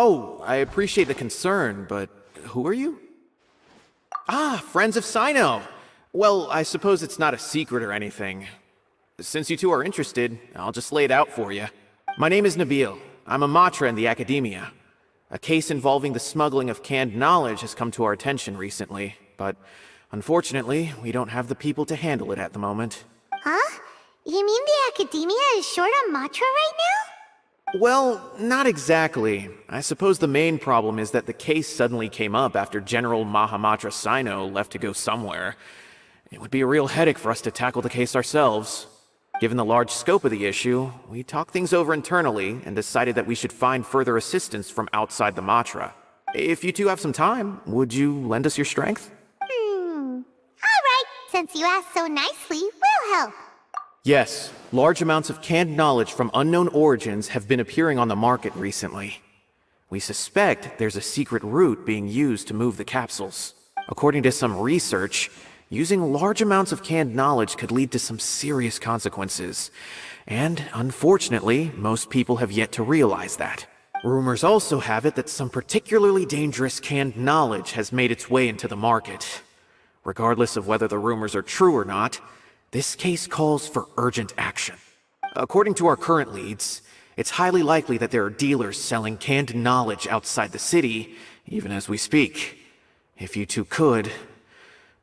Oh, I appreciate the concern, but who are you? Ah, friends of Cyno! Well, I suppose it's not a secret or anything. Since you two are interested, I'll just lay it out for you. My name is Nabil. I'm a matra in the academia. A case involving the smuggling of canned knowledge has come to our attention recently, but unfortunately, we don't have the people to handle it at the moment. Huh? You mean the academia is short on matra right now? Well, not exactly. I suppose the main problem is that the case suddenly came up after General Mahamatra Cyno left to go somewhere. It would be a real headache for us to tackle the case ourselves. Given the large scope of the issue, we talked things over internally and decided that we should find further assistance from outside the Matra. If you two have some time, would you lend us your strength? Alright, since you asked so nicely, we'll help. Yes, large amounts of canned knowledge from unknown origins have been appearing on the market recently. We suspect there's a secret route being used to move the capsules. According to some research, using large amounts of canned knowledge could lead to some serious consequences. And unfortunately, most people have yet to realize that. Rumors also have it that some particularly dangerous canned knowledge has made its way into the market. Regardless of whether the rumors are true or not, this case calls for urgent action. According to our current leads, it's highly likely that there are dealers selling canned knowledge outside the city, even as we speak. If you two could,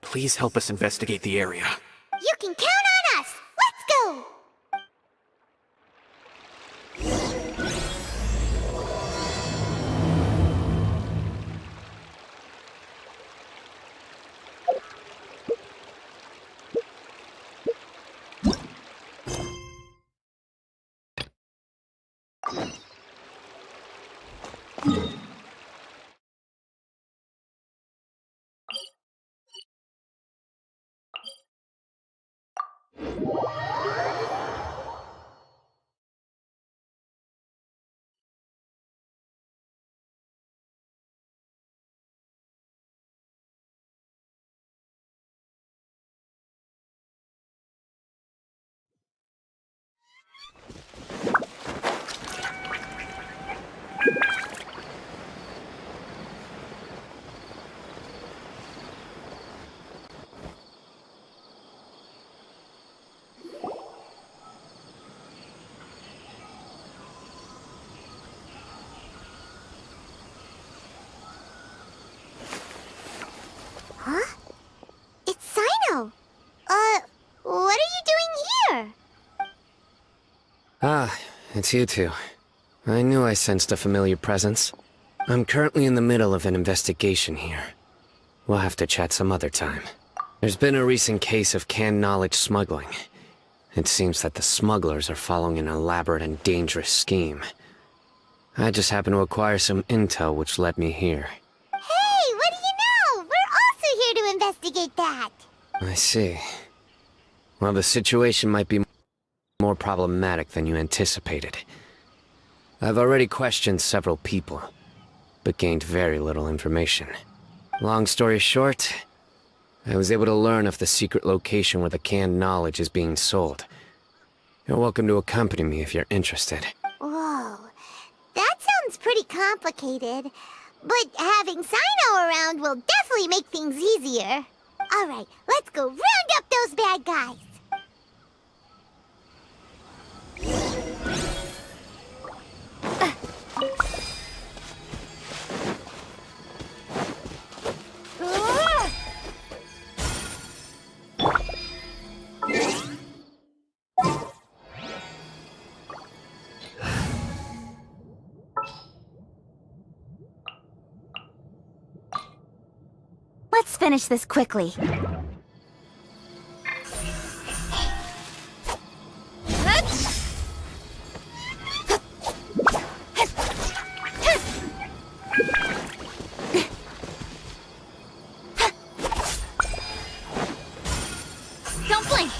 please help us investigate the area. You can count on us! Let's go! Huh? It's Cyno! What are you doing here? Ah, it's you two. I knew I sensed a familiar presence. I'm currently in the middle of an investigation here. We'll have to chat some other time. There's been a recent case of canned knowledge smuggling. It seems that the smugglers are following an elaborate and dangerous scheme. I just happened to acquire some intel which led me here. Hey, what do you know? We're also here to investigate that. I see. Well, the situation might be more problematic than you anticipated. I've already questioned several people, but gained very little information. Long story short, I was able to learn of the secret location where the canned knowledge is being sold. You're welcome to accompany me if you're interested. Whoa, that sounds pretty complicated. But having Cyno around will definitely make things easier. Alright, let's go round up those bad guys. Let's finish this quickly. Don't blink!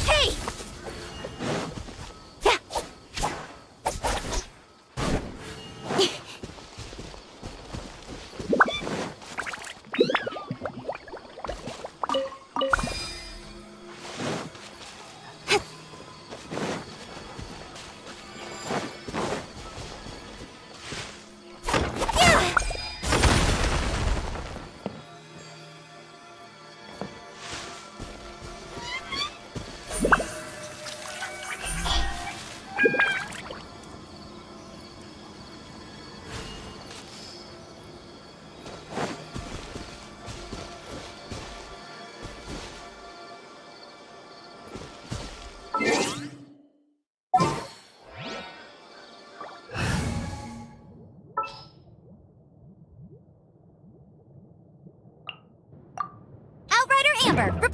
Hey! Outrider Amber,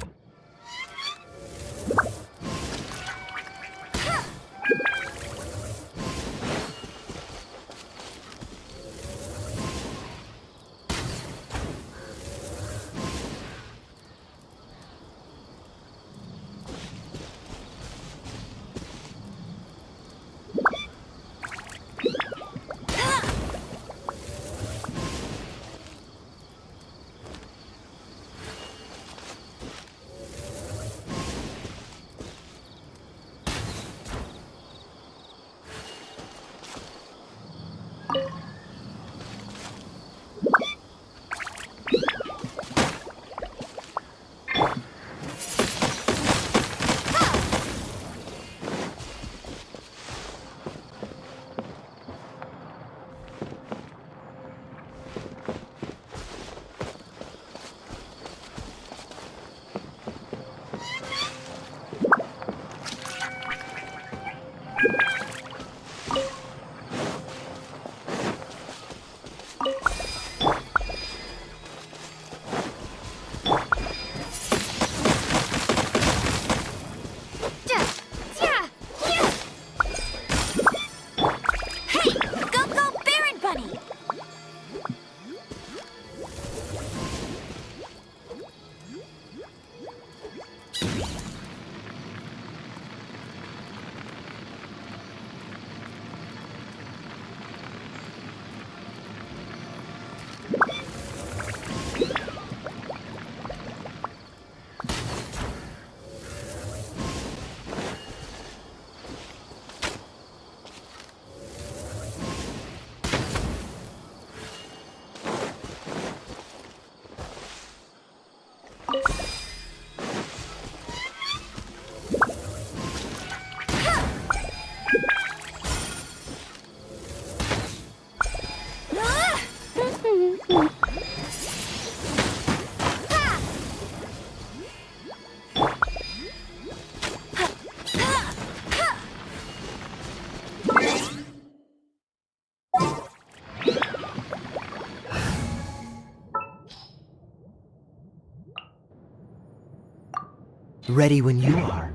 Ready when you are.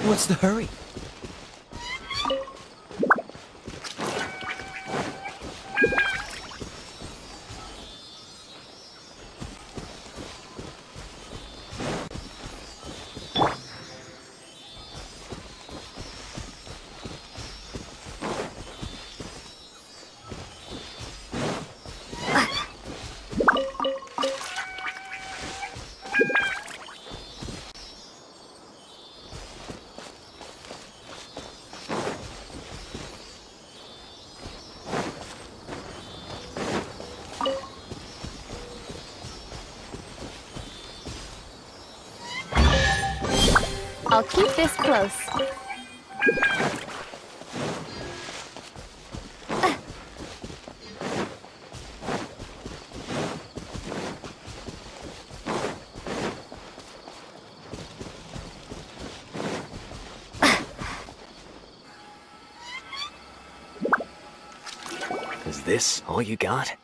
What's the hurry? I'll keep this close. Is this all you got?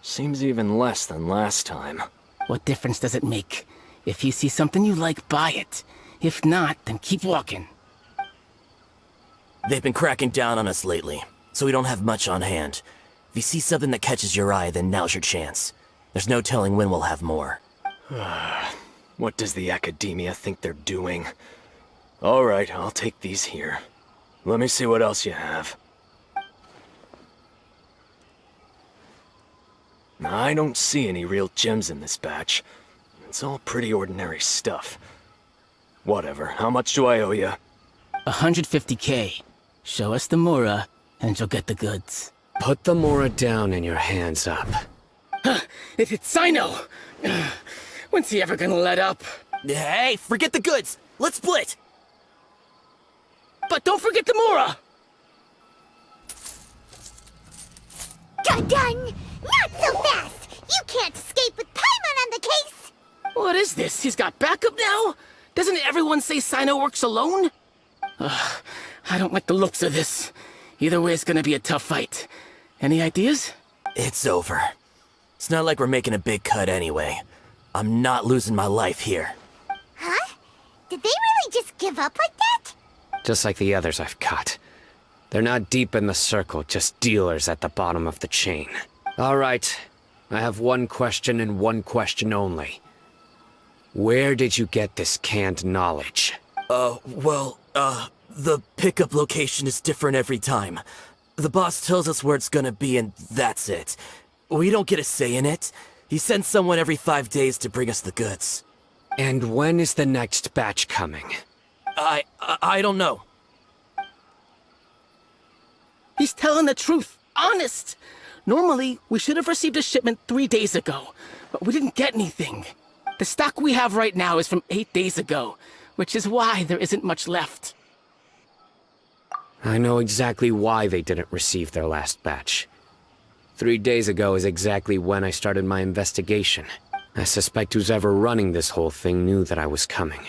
Seems even less than last time. What difference does it make? If you see something you like, buy it. If not, then keep walking. They've been cracking down on us lately, so we don't have much on hand. If you see something that catches your eye, then now's your chance. There's no telling when we'll have more. What does the Academia think they're doing? Alright, I'll take these here. Let me see what else you have. I don't see any real gems in this batch. It's all pretty ordinary stuff. Whatever, how much do I owe you? 150K. Show us the Mora, and you'll get the goods. Put the Mora down and your hands up. It's Cyno! When's he ever gonna let up? Hey, forget the goods! Let's split! But don't forget the Mora! Dun-dun! Not so fast! You can't escape with Paimon on the case! What is this? He's got backup now? Doesn't everyone say Cyno works alone? I don't like the looks of this. Either way, it's gonna be a tough fight. Any ideas? It's over. It's not like we're making a big cut anyway. I'm not losing my life here. Huh? Did they really just give up like that? Just like the others I've caught. They're not deep in the circle, just dealers at the bottom of the chain. All right, I have one question and one question only. Where did you get this canned knowledge? The pickup location is different every time. The boss tells us where it's gonna be and that's it. We don't get a say in it. He sends someone every 5 days to bring us the goods. And when is the next batch coming? I don't know. He's telling the truth. Honest. Normally, we should have received a shipment 3 days ago, but we didn't get anything. The stock we have right now is from 8 days ago, which is why there isn't much left. I know exactly why they didn't receive their last batch. 3 days ago is exactly when I started my investigation. I suspect who's ever running this whole thing knew that I was coming.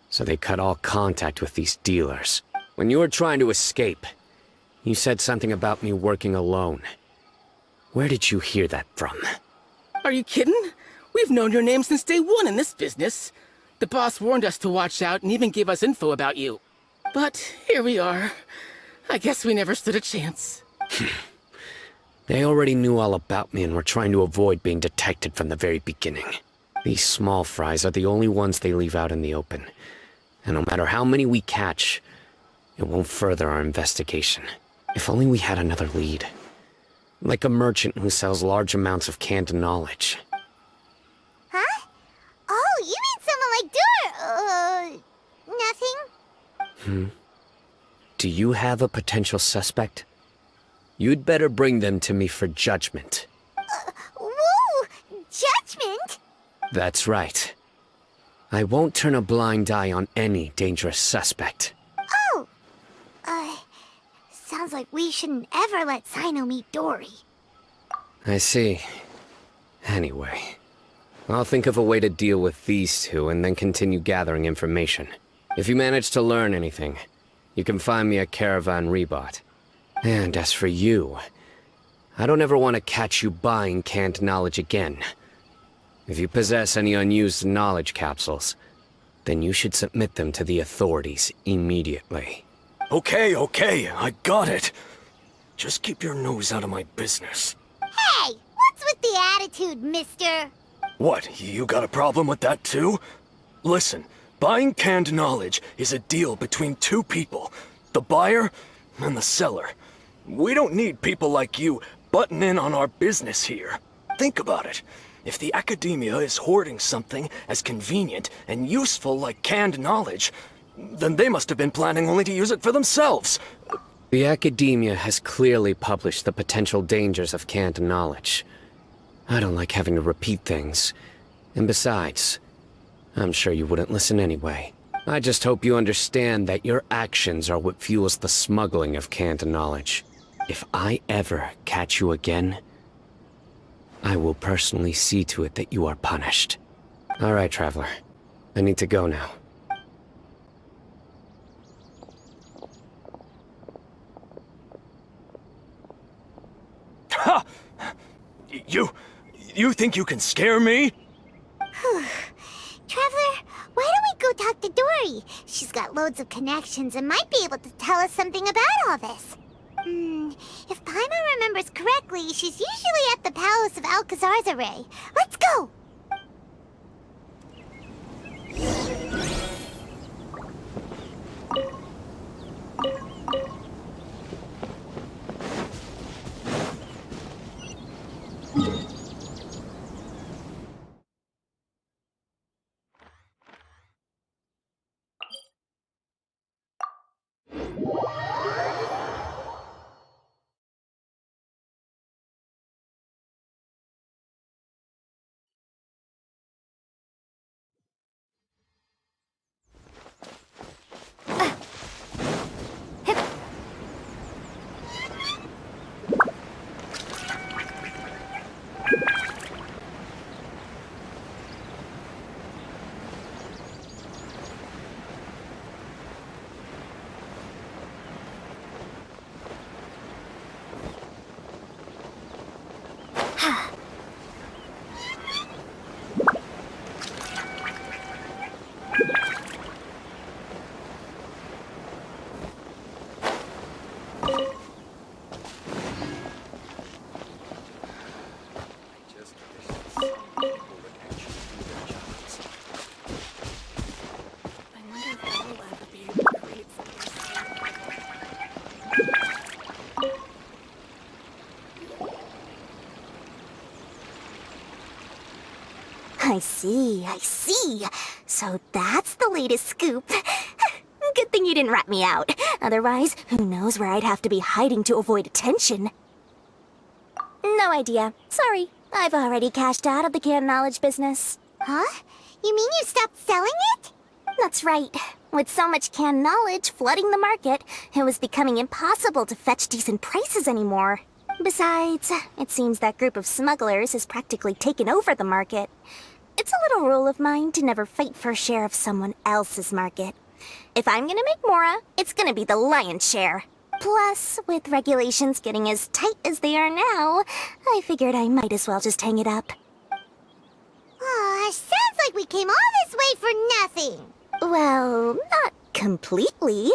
So they cut all contact with these dealers. When you were trying to escape, you said something about me working alone. Where did you hear that from? Are you kidding? We've known your name since day one in this business. The boss warned us to watch out and even gave us info about you. But here we are. I guess we never stood a chance. They already knew all about me and were trying to avoid being detected from the very beginning. These small fries are the only ones they leave out in the open. And no matter how many we catch, it won't further our investigation. If only we had another lead. Like a merchant who sells large amounts of canned knowledge. Huh? Oh, you mean someone like nothing? Do you have a potential suspect? You'd better bring them to me for judgment. Whoa! Judgment? That's right. I won't turn a blind eye on any dangerous suspect. Oh! Sounds like we shouldn't ever let Cyno meet Dory. I see. Anyway, I'll think of a way to deal with these two and then continue gathering information. If you manage to learn anything, you can find me at Caravan Rebot. And as for you, I don't ever want to catch you buying canned knowledge again. If you possess any unused knowledge capsules, then you should submit them to the authorities immediately. Okay, I got it. Just keep your nose out of my business. Hey! What's with the attitude, mister? What, you got a problem with that too? Listen, buying canned knowledge is a deal between two people, the buyer and the seller. We don't need people like you butting in on our business here. Think about it. If the academia is hoarding something as convenient and useful like canned knowledge, then they must have been planning only to use it for themselves. The academia has clearly published the potential dangers of canned knowledge. I don't like having to repeat things. And besides, I'm sure you wouldn't listen anyway. I just hope you understand that your actions are what fuels the smuggling of canned knowledge. If I ever catch you again, I will personally see to it that you are punished. All right, Traveler. I need to go now. Ha! You think you can scare me? Traveler, why don't we go talk to Dory? She's got loads of connections and might be able to tell us something about all this. If Paimon remembers correctly, she's usually at the Palace of Alcazar's Array. Let's go! I see, I see. So that's the latest scoop. Good thing you didn't rat me out. Otherwise, who knows where I'd have to be hiding to avoid attention. No idea. Sorry. I've already cashed out of the canned knowledge business. Huh? You mean you stopped selling it? That's right. With so much canned knowledge flooding the market, it was becoming impossible to fetch decent prices anymore. Besides, it seems that group of smugglers has practically taken over the market. It's a little rule of mine to never fight for a share of someone else's market. If I'm gonna make Mora, it's gonna be the lion's share. Plus, with regulations getting as tight as they are now, I figured I might as well just hang it up. Sounds like we came all this way for nothing. Well, not completely.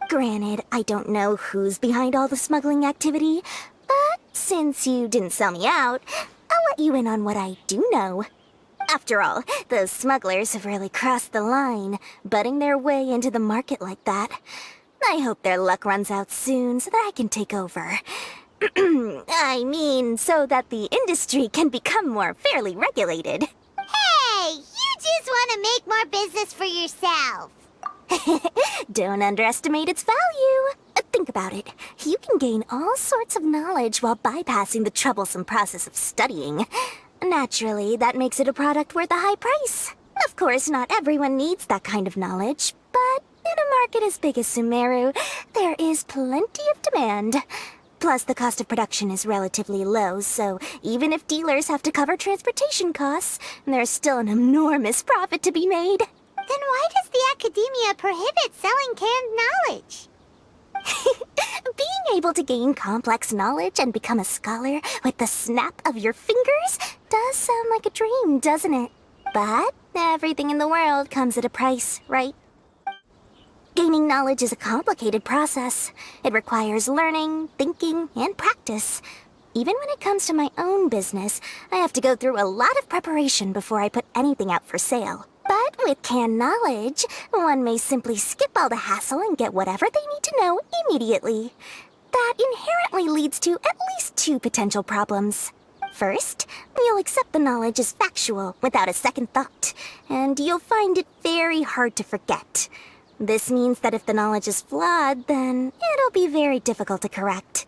Granted, I don't know who's behind all the smuggling activity, but since you didn't sell me out, I'll let you in on what I do know. After all, those smugglers have really crossed the line, butting their way into the market like that. I hope their luck runs out soon so that I can take over. I mean, so that the industry can become more fairly regulated. Hey, you just want to make more business for yourself. Don't underestimate its value. Think about it. You can gain all sorts of knowledge while bypassing the troublesome process of studying. Naturally, that makes it a product worth a high price. Of course, not everyone needs that kind of knowledge, but in a market as big as Sumeru, there is plenty of demand. Plus, the cost of production is relatively low, so even if dealers have to cover transportation costs, there's still an enormous profit to be made. Then why does the Academia prohibit selling canned knowledge? Being able to gain complex knowledge and become a scholar with the snap of your fingers does sound like a dream, doesn't it? But everything in the world comes at a price, right? Gaining knowledge is a complicated process. It requires learning, thinking, and practice. Even when it comes to my own business, I have to go through a lot of preparation before I put anything out for sale. But with canned knowledge, one may simply skip all the hassle and get whatever they need to know immediately. That inherently leads to at least two potential problems. First, you'll accept the knowledge as factual without a second thought, and you'll find it very hard to forget. This means that if the knowledge is flawed, then it'll be very difficult to correct.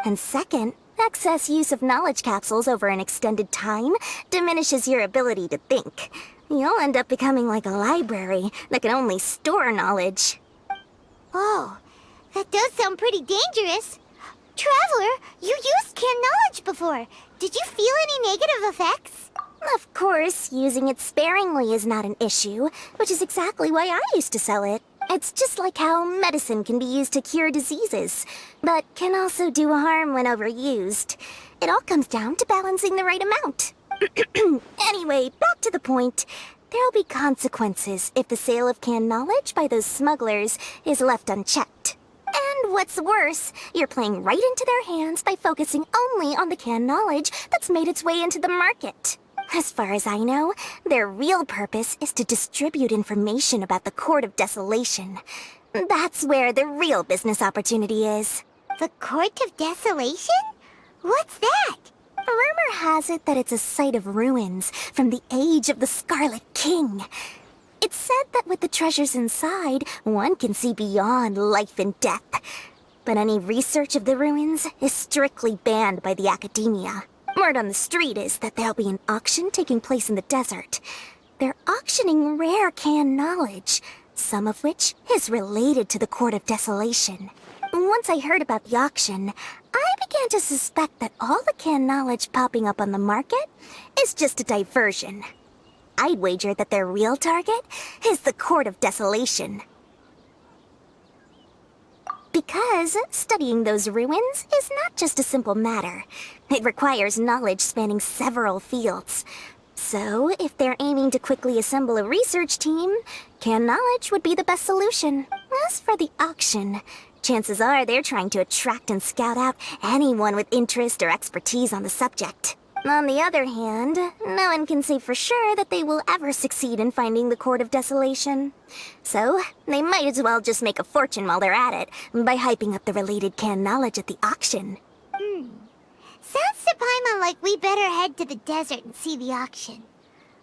And second, excess use of knowledge capsules over an extended time diminishes your ability to think. You'll end up becoming like a library that can only store knowledge. Oh, that does sound pretty dangerous. Traveler, you used canned knowledge before. Did you feel any negative effects? Of course, using it sparingly is not an issue, which is exactly why I used to sell it. It's just like how medicine can be used to cure diseases, but can also do harm when overused. It all comes down to balancing the right amount. Anyway, back to the point. There'll be consequences if the sale of canned knowledge by those smugglers is left unchecked. And what's worse, you're playing right into their hands by focusing only on the canned knowledge that's made its way into the market. As far as I know, their real purpose is to distribute information about the Court of Desolation. That's where the real business opportunity is. The Court of Desolation? What's that? Rumor has it that it's a site of ruins from the age of the Scarlet King. It's said that with the treasures inside, one can see beyond life and death. But any research of the ruins is strictly banned by the Academia. Word on the street is that there'll be an auction taking place in the desert. They're auctioning rare canned knowledge, some of which is related to the Court of Desolation. Once I heard about the auction, I began to suspect that all the canned knowledge popping up on the market is just a diversion. I'd wager that their real target is the Court of Desolation. Because studying those ruins is not just a simple matter. It requires knowledge spanning several fields. So, if they're aiming to quickly assemble a research team, canned knowledge would be the best solution. As for the auction, chances are they're trying to attract and scout out anyone with interest or expertise on the subject. On the other hand, no one can say for sure that they will ever succeed in finding the Court of Desolation. So, they might as well just make a fortune while they're at it by hyping up the related canned knowledge at the auction. Sounds to Paimon like we better head to the desert and see the auction.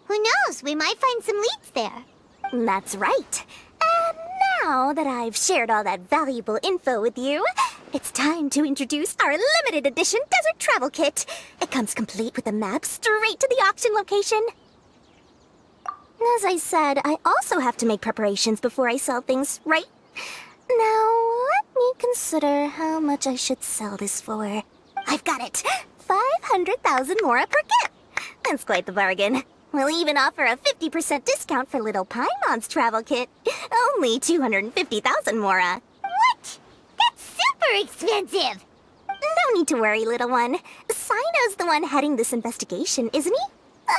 Who knows? We might find some leads there. That's right. And now that I've shared all that valuable info with you, it's time to introduce our limited edition desert travel kit. It comes complete with a map straight to the auction location. As I said, I also have to make preparations before I sell things, right? Now, let me consider how much I should sell this for. I've got it! 500,000 mora per kit! That's quite the bargain. We'll even offer a 50% discount for little Paimon's travel kit. Only 250,000 mora. What? That's super expensive! No need to worry, little one. Cyno's the one heading this investigation, isn't he?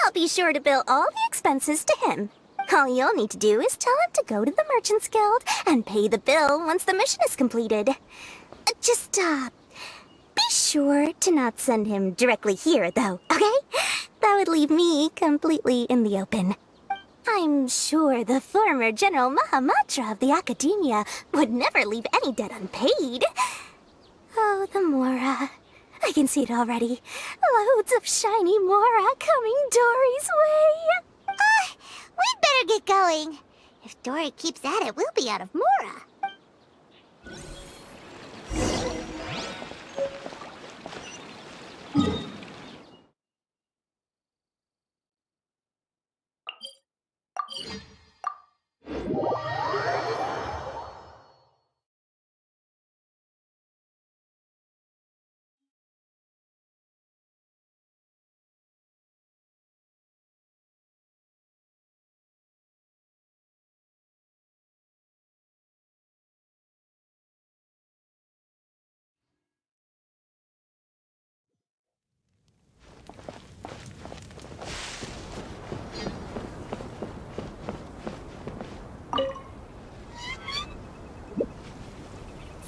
I'll be sure to bill all the expenses to him. All you'll need to do is tell him to go to the Merchants Guild and pay the bill once the mission is completed. Just, be sure to not send him directly here, though, okay? That would leave me completely in the open. I'm sure the former General Mahamatra of the Academia would never leave any debt unpaid. Oh, the Mora. I can see it already. Loads of shiny Mora coming Dory's way. We'd better get going. If Dory keeps at it, we'll be out of Mora.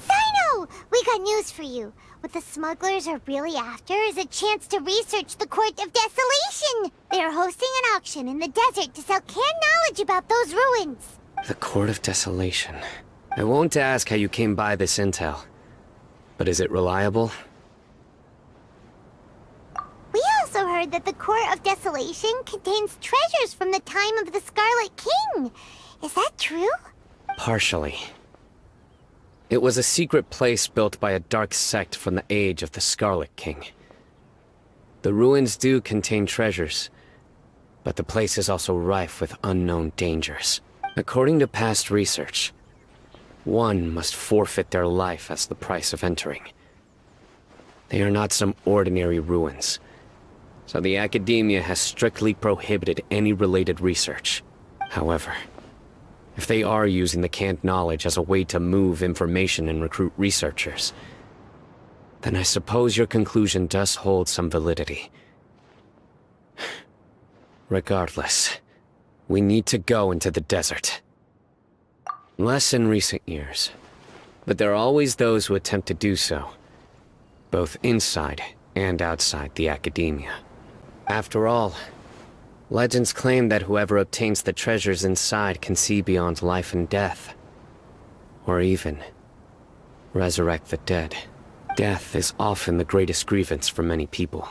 Cyno! We got news for you. What the smugglers are really after is a chance to research the Court of Desolation. They are hosting an auction in the desert to sell canned knowledge about those ruins. The Court of Desolation. I won't ask how you came by this intel. But is it reliable? We also heard that the Court of Desolation contains treasures from the time of the Scarlet King. Is that true? Partially. It was a secret place built by a dark sect from the age of the Scarlet King. The ruins do contain treasures, but the place is also rife with unknown dangers. According to past research, one must forfeit their life as the price of entering. They are not some ordinary ruins, so the Academia has strictly prohibited any related research. However, if they are using the canned knowledge as a way to move information and recruit researchers, then I suppose your conclusion does hold some validity. Regardless, we need to go into the desert. Less in recent years, but there are always those who attempt to do so, both inside and outside the Academia. After all, legends claim that whoever obtains the treasures inside can see beyond life and death. Or even resurrect the dead. Death is often the greatest grievance for many people.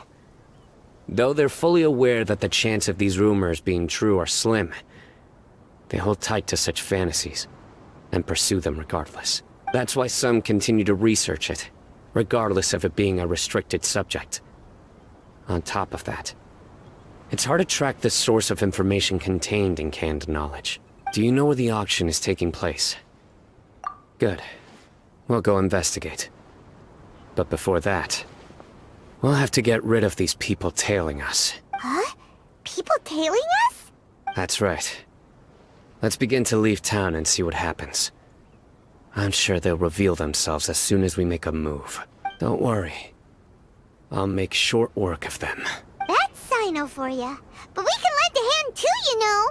Though they're fully aware that the chance of these rumors being true are slim, they hold tight to such fantasies and pursue them regardless. That's why some continue to research it, regardless of it being a restricted subject. On top of that, it's hard to track the source of information contained in canned knowledge. Do you know where the auction is taking place? Good. We'll go investigate. But before that, we'll have to get rid of these people tailing us. Huh? People tailing us? That's right. Let's begin to leave town and see what happens. I'm sure they'll reveal themselves as soon as we make a move. Don't worry. I'll make short work of them. That's Cyno for ya. But we can lend a hand too, you know.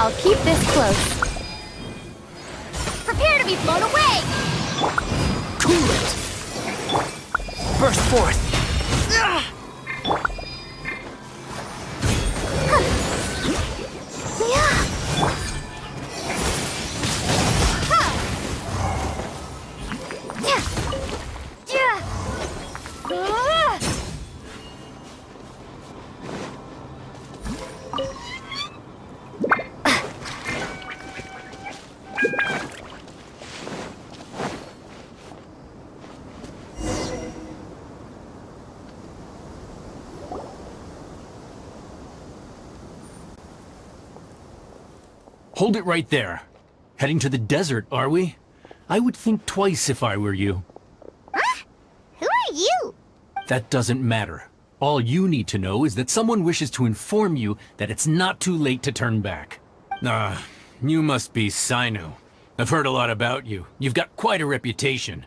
I'll keep this close. Prepare to be blown away! Cool it! Burst forth! Hold it right there. Heading to the desert, are we? I would think twice if I were you. Who are you? That doesn't matter. All you need to know is that someone wishes to inform you that it's not too late to turn back. You must be Cyno. I've heard a lot about you. You've got quite a reputation.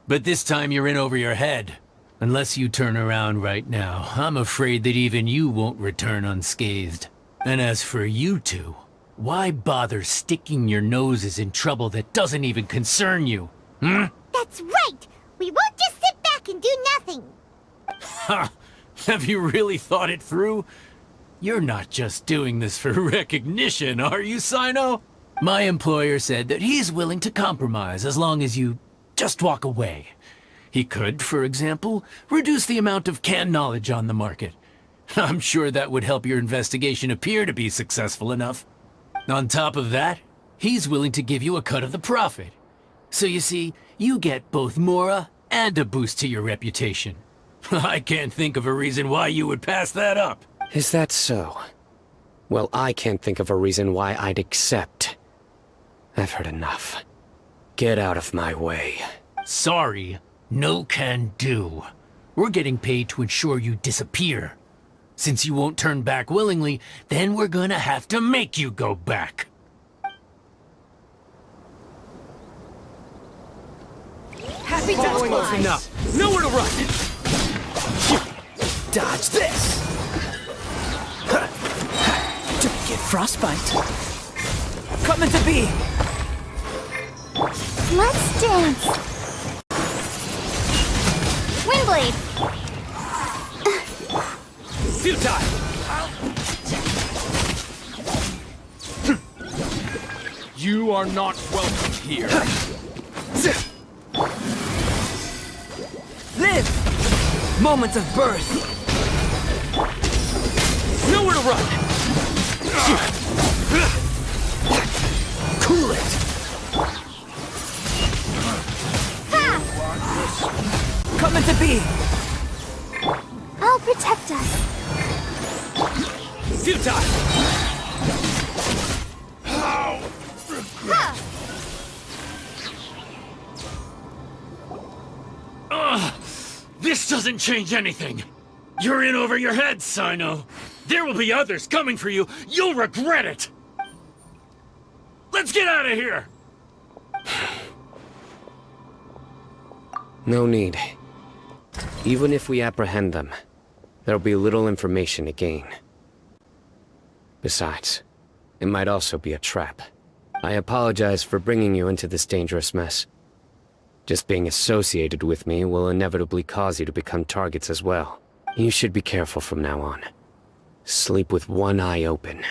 But this time you're in over your head. Unless you turn around right now, I'm afraid that even you won't return unscathed. And as for you two, why bother sticking your noses in trouble that doesn't even concern you? That's right! We won't just sit back and do nothing! Ha! Have you really thought it through? You're not just doing this for recognition, are you, Cyno? My employer said that he's willing to compromise as long as you just walk away. He could, for example, reduce the amount of canned knowledge on the market. I'm sure that would help your investigation appear to be successful enough. On top of that, he's willing to give you a cut of the profit. So you see, you get both Mora and a boost to your reputation. I can't think of a reason why you would pass that up. Is that so? Well, I can't think of a reason why I'd accept. I've heard enough. Get out of my way. Sorry, no can do. We're getting paid to ensure you disappear. Since you won't turn back willingly, then we're gonna have to make you go back. Happy following us enough. Nowhere to run. Dodge this. Don't get frostbite. Coming to be. Let's dance! Windblade! Futile. You are not welcome here. Live! Moments of birth. Nowhere to run. Cool it. Coming to be. I'll protect us. Futile. This doesn't change anything. You're in over your head, Cyno. There will be others coming for you. You'll regret it. Let's get out of here. No need. Even if we apprehend them, there'll be little information to gain. Besides, it might also be a trap. I apologize for bringing you into this dangerous mess. Just being associated with me will inevitably cause you to become targets as well. You should be careful from now on. Sleep with one eye open.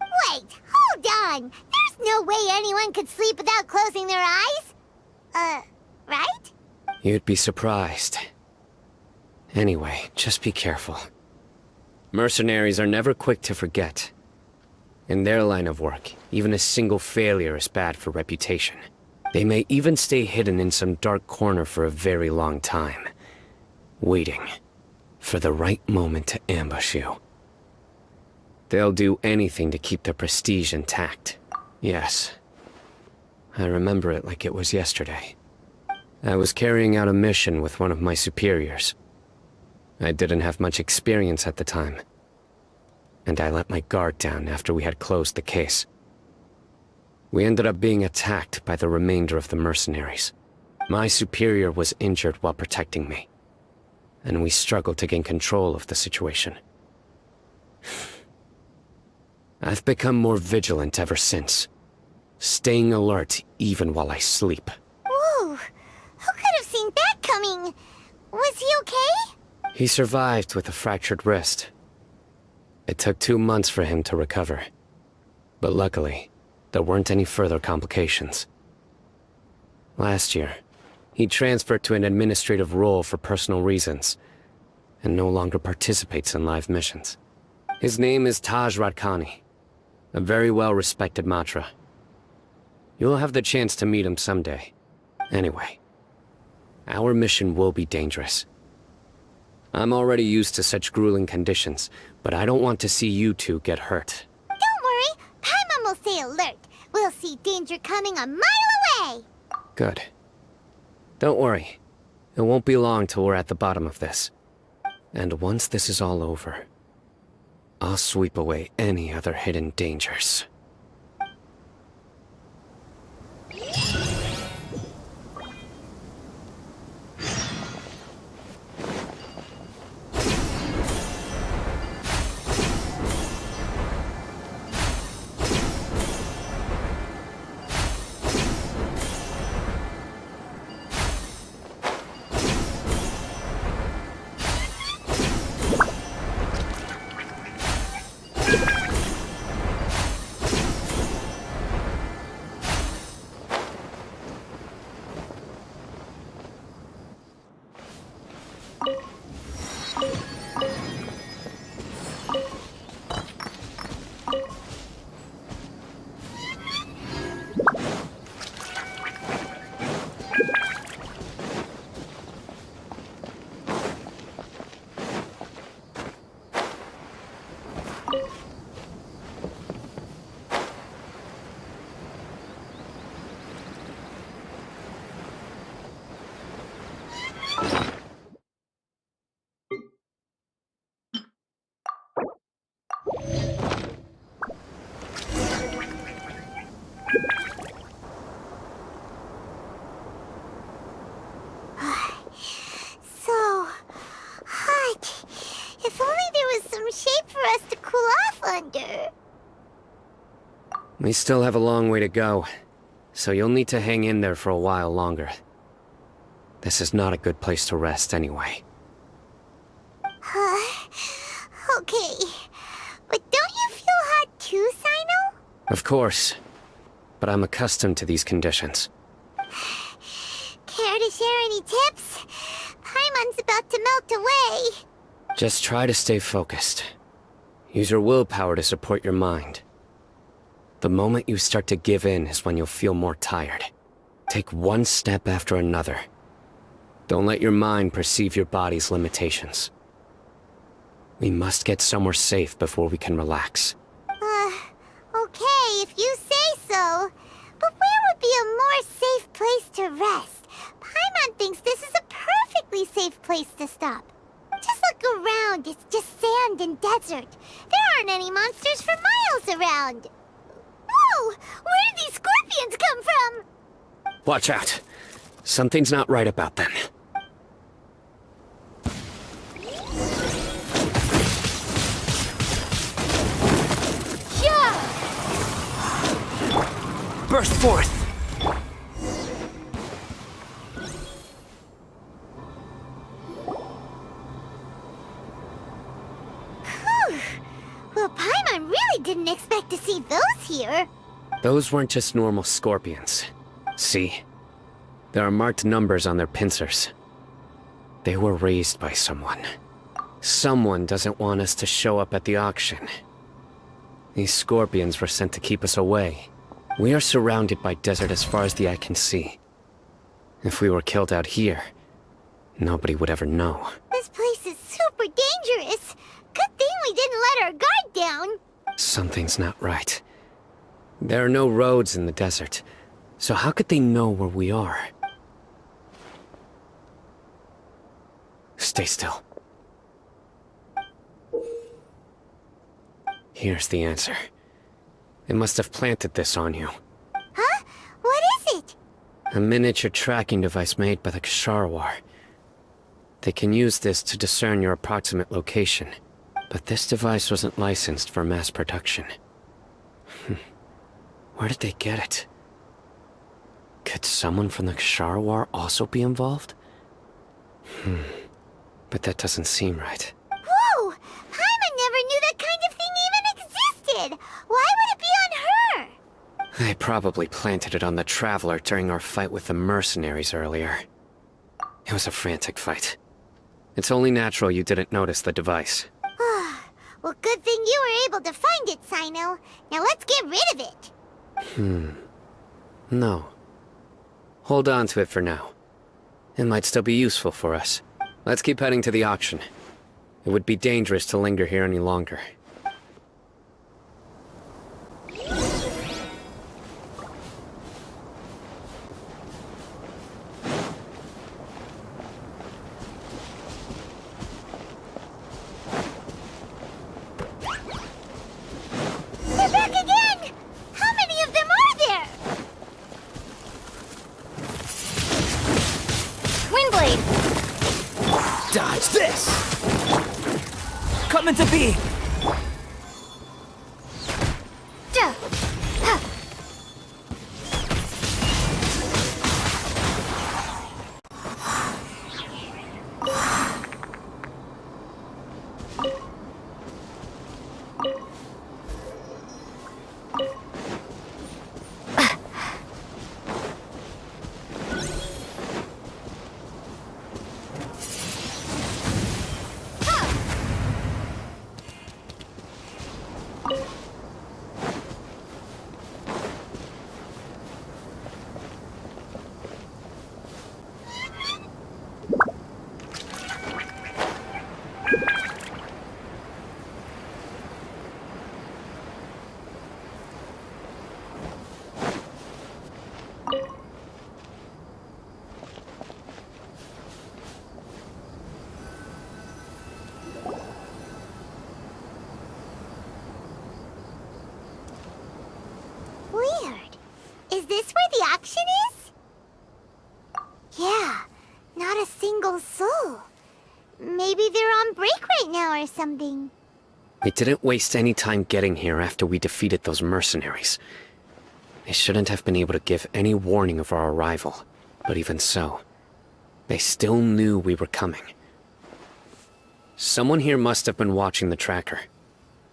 Wait, hold on! There's no way anyone could sleep without closing their eyes? Right? You'd be surprised. Anyway, just be careful. Mercenaries are never quick to forget. In their line of work, even a single failure is bad for reputation. They may even stay hidden in some dark corner for a very long time, waiting for the right moment to ambush you. They'll do anything to keep their prestige intact. Yes, I remember it like it was yesterday. I was carrying out a mission with one of my superiors. I didn't have much experience at the time, and I let my guard down after we had closed the case. We ended up being attacked by the remainder of the mercenaries. My superior was injured while protecting me, and we struggled to gain control of the situation. I've become more vigilant ever since, staying alert even while I sleep. Whoa! Who could have seen that coming? Was he okay? He survived with a fractured wrist. It took 2 months for him to recover. But luckily, there weren't any further complications. Last year, he transferred to an administrative role for personal reasons, and no longer participates in live missions. His name is Taj Radkani, a very well-respected Matra. You'll have the chance to meet him someday. Anyway, our mission will be dangerous. I'm already used to such grueling conditions, but I don't want to see you two get hurt. Don't worry, Paimon will stay alert. We'll see danger coming a mile away. Good. Don't worry. It won't be long till we're at the bottom of this. And once this is all over, I'll sweep away any other hidden dangers. So hot. If only there was some shade for us to cool off under. We still have a long way to go, so you'll need to hang in there for a while longer. This is not a good place to rest anyway. Okay. But don't you feel hot too, Cyno? Of course, but I'm accustomed to these conditions. Care to share any tips? Paimon's about to melt away. Just try to stay focused. Use your willpower to support your mind. The moment you start to give in is when you'll feel more tired. Take one step after another. Don't let your mind perceive your body's limitations. We must get somewhere safe before we can relax. Okay, if you say so. But where would be a more safe place to rest? Paimon thinks this is a perfectly safe place to stop. Just look around, it's just sand and desert. There aren't any monsters for miles around. Whoa! Where did these scorpions come from? Watch out. Something's not right about them. Burst forth! Whew. Well, Paimon really didn't expect to see those here. Those weren't just normal scorpions. See? There are marked numbers on their pincers. They were raised by someone. Someone doesn't want us to show up at the auction. These scorpions were sent to keep us away. We are surrounded by desert as far as the eye can see. If we were killed out here, nobody would ever know. This place is super dangerous. Good thing we didn't let our guard down. Something's not right. There are no roads in the desert, so how could they know where we are? Stay still. Here's the answer. They must have planted this on you. Huh? What is it? A miniature tracking device made by the Ksharawar. They can use this to discern your approximate location. But this device wasn't licensed for mass production. Where did they get it? Could someone from the Ksharawar also be involved? But that doesn't seem right. Whoa! Paimon never knew that kind of thing even existed! Why would it be on her? They probably planted it on the Traveler during our fight with the mercenaries earlier. It was a frantic fight. It's only natural you didn't notice the device. Well, good thing you were able to find it, Cyno. Now let's get rid of it. No. Hold on to it for now. It might still be useful for us. Let's keep heading to the auction. It would be dangerous to linger here any longer. They're back again! How many of them are there? Windblade! Dodge this! Come into being! Duh. Huh. Weird. Is this where the auction is? Yeah, not a single soul. Maybe they're on break right now or something. We didn't waste any time getting here after we defeated those mercenaries. They shouldn't have been able to give any warning of our arrival. But even so, they still knew we were coming. Someone here must have been watching the tracker,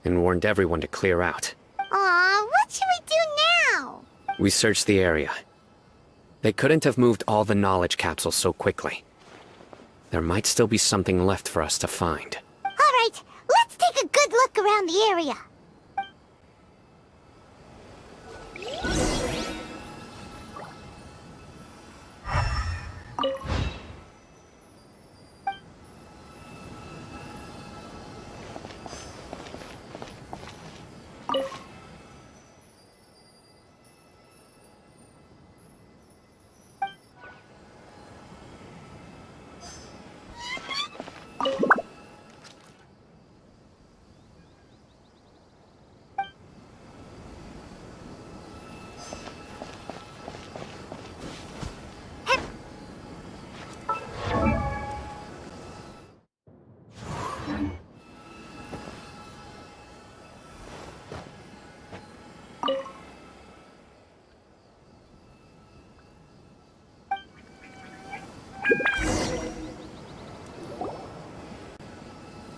and warned everyone to clear out. Aw, what should we do now? We searched the area. They couldn't have moved all the knowledge capsules so quickly. There might still be something left for us to find. Alright, let's take a good look around the area.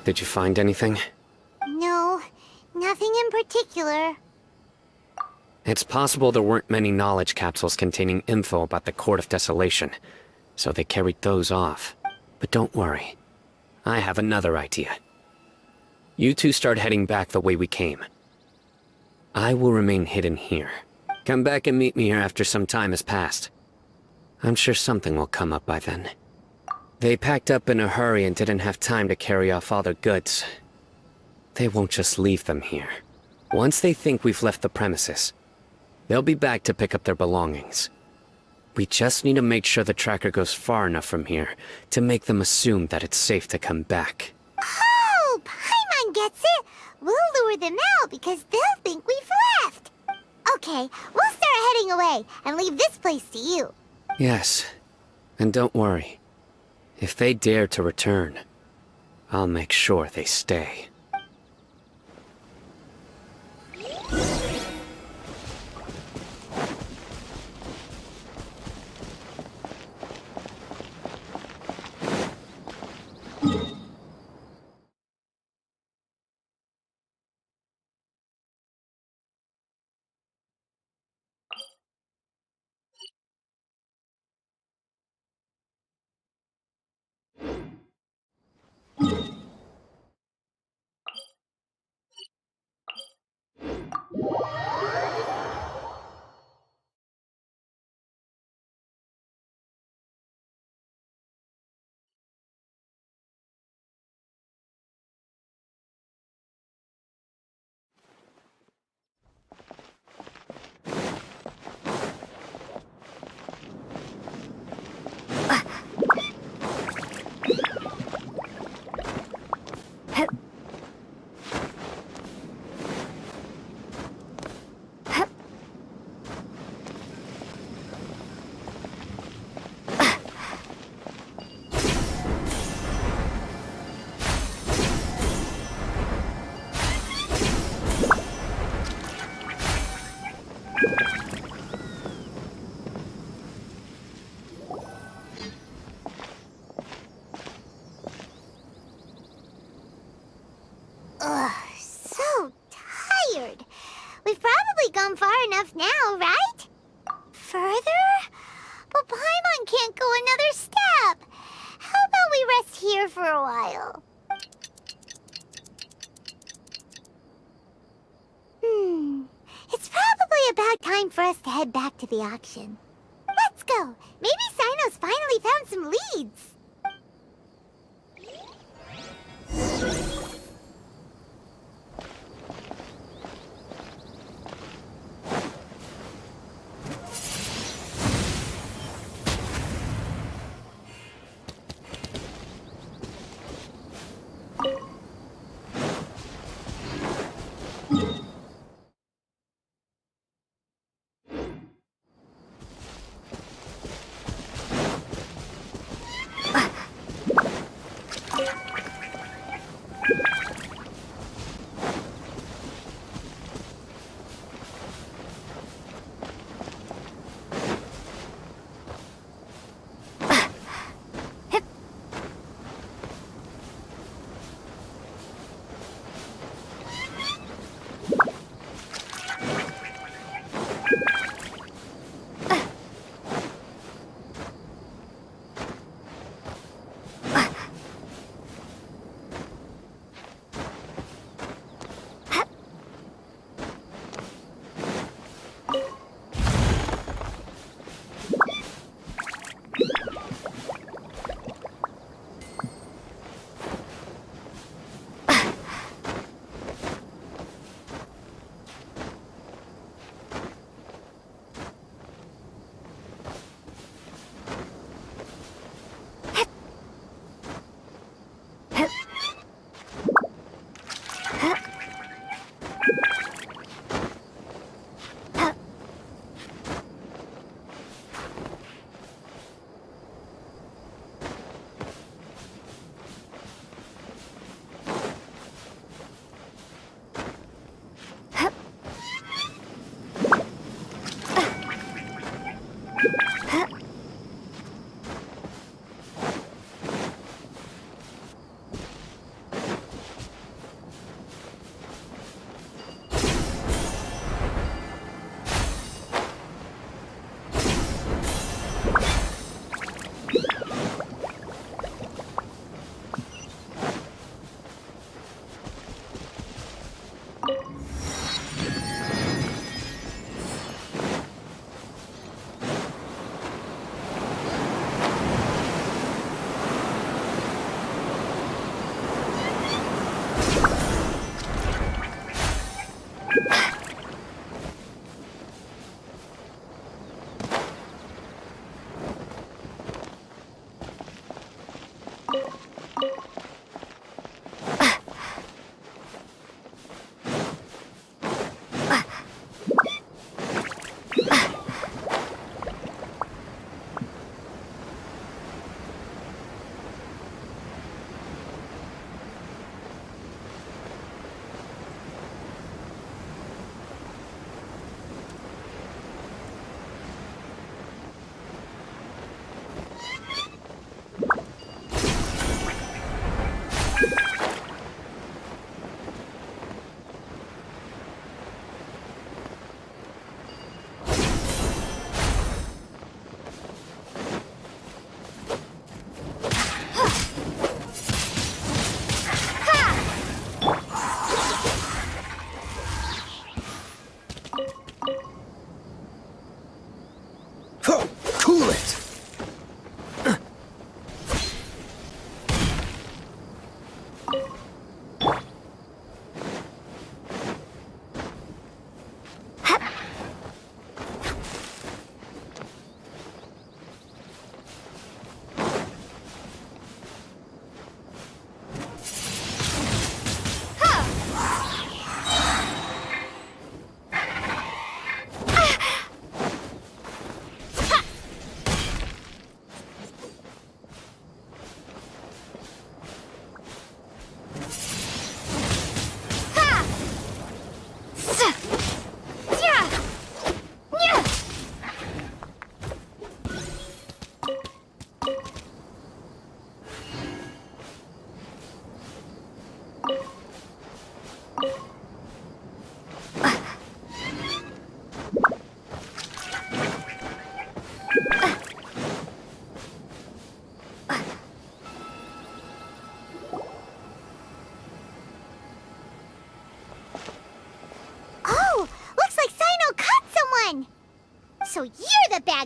Did you find anything? No, nothing in particular. It's possible there weren't many knowledge capsules containing info about the Court of Desolation, so they carried those off. But don't worry. I have another idea. You two start heading back the way we came. I will remain hidden here. Come back and meet me here after some time has passed. I'm sure something will come up by then. They packed up in a hurry and didn't have time to carry off all their goods. They won't just leave them here. Once they think we've left the premises, they'll be back to pick up their belongings. We just need to make sure the tracker goes far enough from here to make them assume that it's safe to come back. Oh, Paimon gets it. We'll lure them out because they'll think we've left. Okay, we'll start heading away and leave this place to you. Yes, and don't worry. If they dare to return, I'll make sure they stay. Ugh, so tired. We've probably gone far enough now, right? Further? But Paimon can't go another step. How about we rest here for a while? It's probably about time for us to head back to the auction. Let's go. Maybe Cyno's finally found some leads.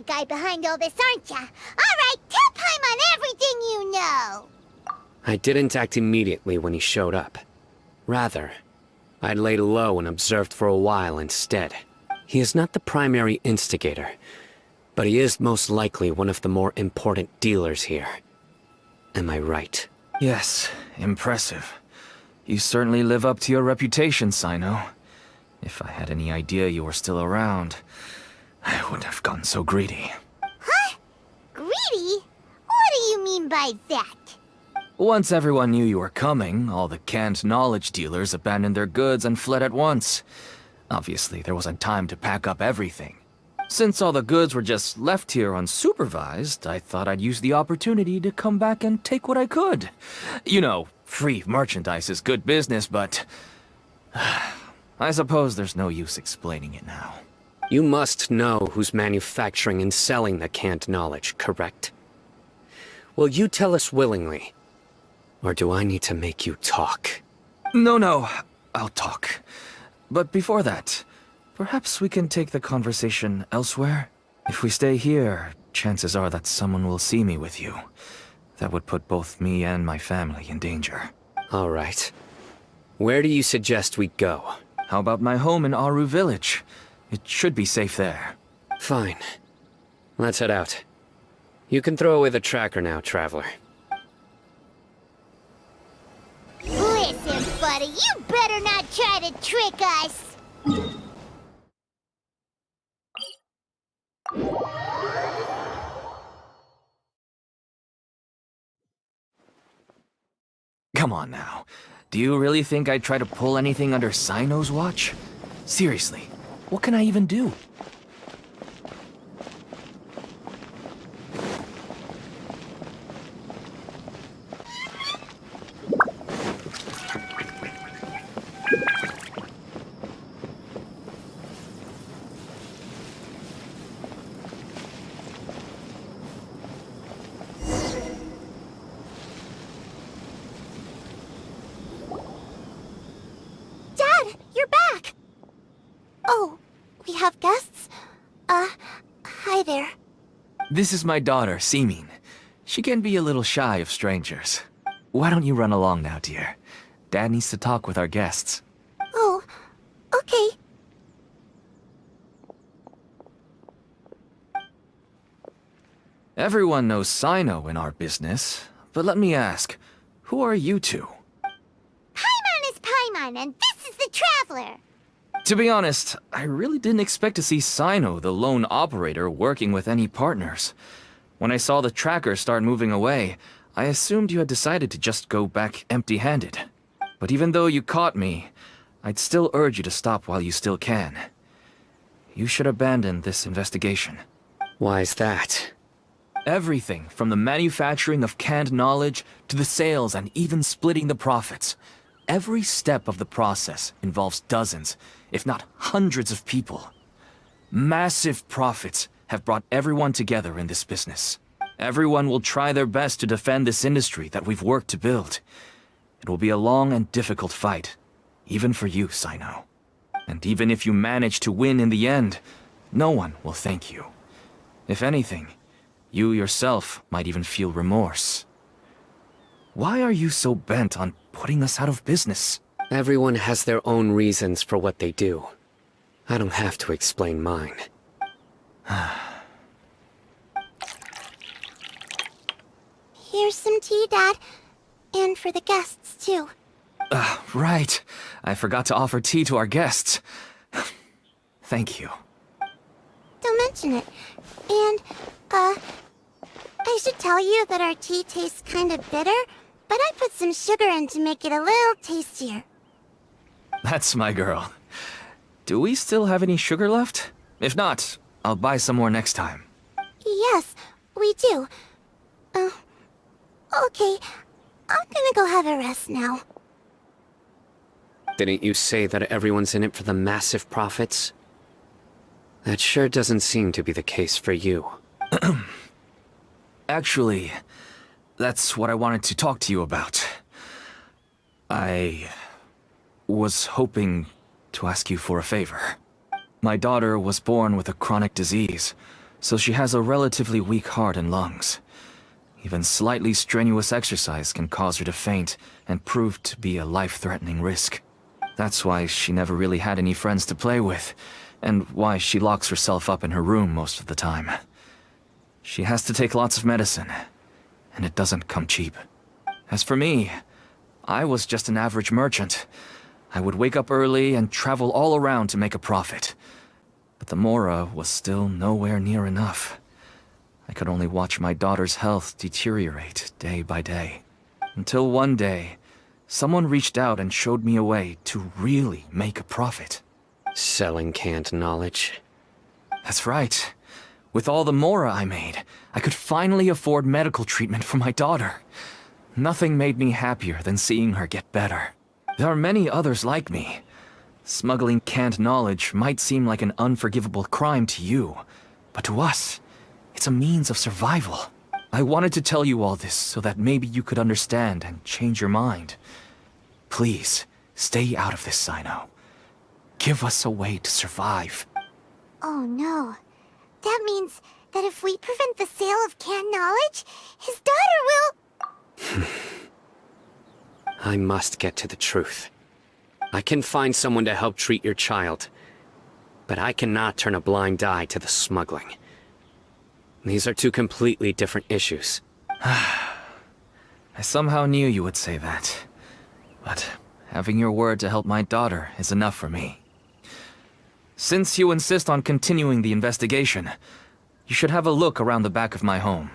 bad guy behind all this, aren't ya? Alright, tell Paimon everything you know! I didn't act immediately when he showed up. Rather, I laid low and observed for a while instead. He is not the primary instigator, but he is most likely one of the more important dealers here. Am I right? Yes, impressive. You certainly live up to your reputation, Cyno. If I had any idea you were still around, I wouldn't have gotten so greedy. Huh? Greedy? What do you mean by that? Once everyone knew you were coming, all the canned knowledge dealers abandoned their goods and fled at once. Obviously, there wasn't time to pack up everything. Since all the goods were just left here unsupervised, I thought I'd use the opportunity to come back and take what I could. You know, free merchandise is good business, but I suppose there's no use explaining it now. You must know who's manufacturing and selling the canned knowledge, correct? Will you tell us willingly? Or do I need to make you talk? No, I'll talk. But before that, perhaps we can take the conversation elsewhere? If we stay here, chances are that someone will see me with you. That would put both me and my family in danger. All right. Where do you suggest we go? How about my home in Aru Village? It should be safe there. Fine. Let's head out. You can throw away the tracker now, Traveler. Listen, buddy, you better not try to trick us! Come on now. Do you really think I'd try to pull anything under Cyno's watch? Seriously, what can I even do? Dad, you're back! Oh, we have guests? Hi there. This is my daughter, Seemin. She can be a little shy of strangers. Why don't you run along now, dear? Dad needs to talk with our guests. Oh, okay. Everyone knows Cyno in our business, but let me ask, who are you two? Paimon is Paimon, and this is the Traveler! To be honest, I really didn't expect to see Cyno, the lone operator, working with any partners. When I saw the tracker start moving away, I assumed you had decided to just go back empty-handed. But even though you caught me, I'd still urge you to stop while you still can. You should abandon this investigation. Why is that? Everything from the manufacturing of canned knowledge to the sales and even splitting the profits. Every step of the process involves dozens, if not hundreds of people. Massive profits have brought everyone together in this business. Everyone will try their best to defend this industry that we've worked to build. It will be a long and difficult fight, even for you, Cyno. And even if you manage to win in the end, no one will thank you. If anything, you yourself might even feel remorse. Why are you so bent on putting us out of business? Everyone has their own reasons for what they do. I don't have to explain mine. Here's some tea, Dad. And for the guests, too. Right. I forgot to offer tea to our guests. Thank you. Don't mention it. And, I should tell you that our tea tastes kind of bitter, but I put some sugar in to make it a little tastier. That's my girl. Do we still have any sugar left? If not, I'll buy some more next time. Yes, we do. Okay. I'm gonna go have a rest now. Didn't you say that everyone's in it for the massive profits? That sure doesn't seem to be the case for you. Actually, that's what I wanted to talk to you about. I was hoping to ask you for a favor. My daughter was born with a chronic disease. so she has a relatively weak heart and lungs. Even slightly strenuous exercise can cause her to faint and prove to be a life-threatening risk. That's why she never really had any friends to play with, and why she locks herself up in her room most of the time. She has to take lots of medicine, and it doesn't come cheap. As for me, I was just an average merchant. I would wake up early and travel all around to make a profit. But the Mora was still nowhere near enough. I could only watch my daughter's health deteriorate day by day. Until one day, someone reached out and showed me a way to really make a profit. Selling canned knowledge. That's right. With all the Mora I made, I could finally afford medical treatment for my daughter. Nothing made me happier than seeing her get better. There are many others like me. Smuggling canned knowledge might seem like an unforgivable crime to you, but to us, it's a means of survival. I wanted to tell you all this so that maybe you could understand and change your mind. Please, stay out of this, Cyno. Give us a way to survive. Oh no. That means that if we prevent the sale of canned knowledge, his daughter will... I must get to the truth. I can find someone to help treat your child, but I cannot turn a blind eye to the smuggling. These are two completely different issues. I somehow knew you would say that. But having your word to help my daughter is enough for me. Since you insist on continuing the investigation, you should have a look around the back of my home.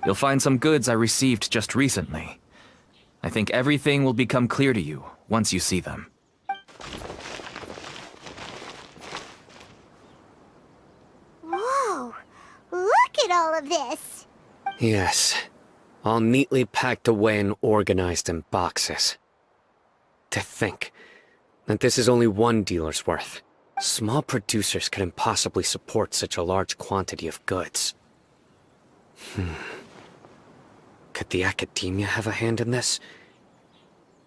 You'll find some goods I received just recently. I think everything will become clear to you once you see them. Whoa! Look at all of this! Yes, all neatly packed away and organized in boxes. To think that this is only one dealer's worth. Small producers couldn't possibly support such a large quantity of goods. Could the Academia have a hand in this?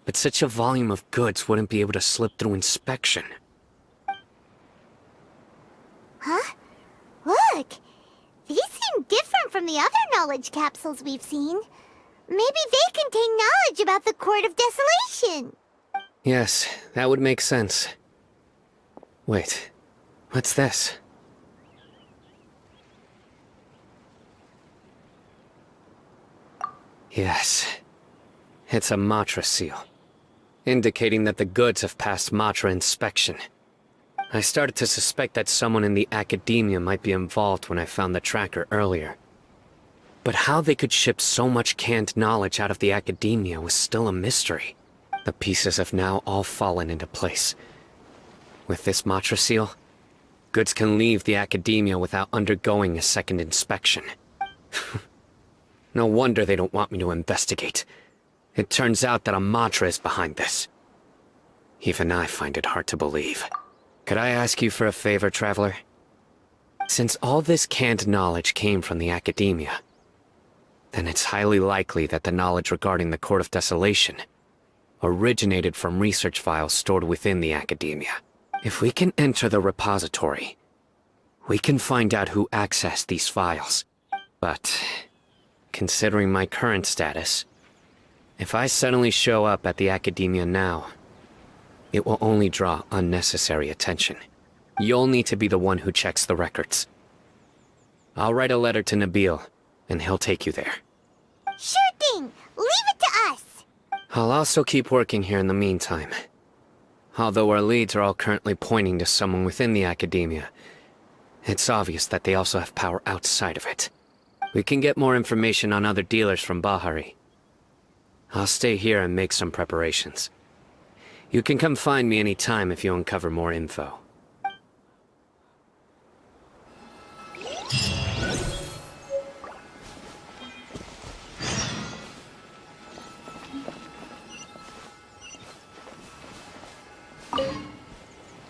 But such a volume of goods wouldn't be able to slip through inspection. Huh? Look! These seem different from the other knowledge capsules we've seen. Maybe they contain knowledge about the Court of Desolation. Yes, that would make sense. Wait, what's this? Yes, it's a Matra seal, indicating that the goods have passed Matra inspection. I started to suspect that someone in the Academia might be involved when I found the tracker earlier. But how they could ship so much canned knowledge out of the Academia was still a mystery. The pieces have now all fallen into place. With this Matra seal, goods can leave the Academia without undergoing a second inspection. No wonder they don't want me to investigate. It turns out that a Matra is behind this. Even I find it hard to believe. Could I ask you for a favor, Traveler? Since all this canned knowledge came from the Academia, then it's highly likely that the knowledge regarding the Court of Desolation originated from research files stored within the Academia. If we can enter the repository, we can find out who accessed these files. But, considering my current status, if I suddenly show up at the Academia now, it will only draw unnecessary attention. You'll need to be the one who checks the records. I'll write a letter to Nabil, and he'll take you there. Sure thing! Leave it to us! I'll also keep working here in the meantime. Although our leads are all currently pointing to someone within the Academia, it's obvious that they also have power outside of it. We can get more information on other dealers from Bahari. I'll stay here and make some preparations. You can come find me anytime if you uncover more info.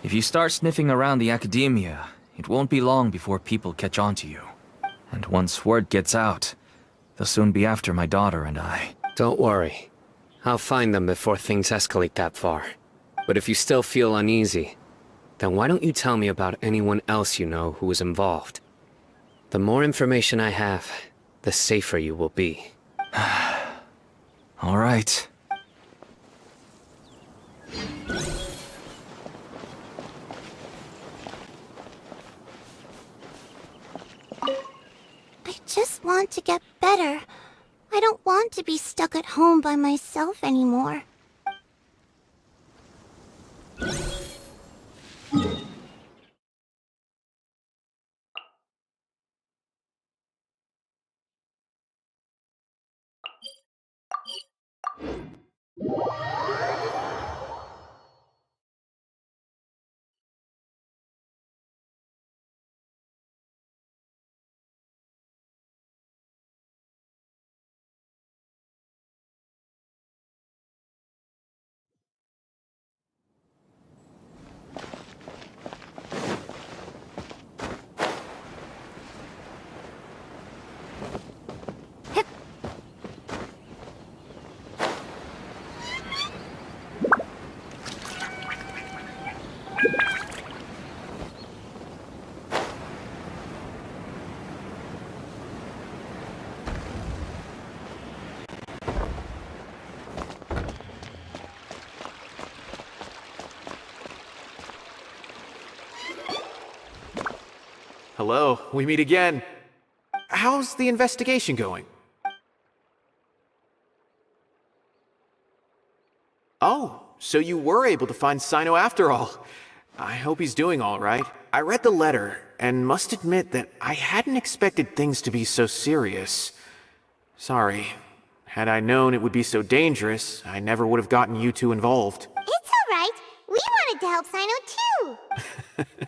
If you start sniffing around the Academia, it won't be long before people catch on to you. And once word gets out, they'll soon be after my daughter and I. Don't worry. I'll find them before things escalate that far. But if you still feel uneasy, then why don't you tell me about anyone else you know who was involved? The more information I have, the safer you will be. All right. I just want to get better. I don't want to be stuck at home by myself anymore. Hello, we meet again. How's the investigation going? Oh, so you were able to find Cyno after all. I hope he's doing all right. I read the letter, and must admit that I hadn't expected things to be so serious. Sorry. Had I known it would be so dangerous, I never would have gotten you two involved. It's alright. We wanted to help Cyno too.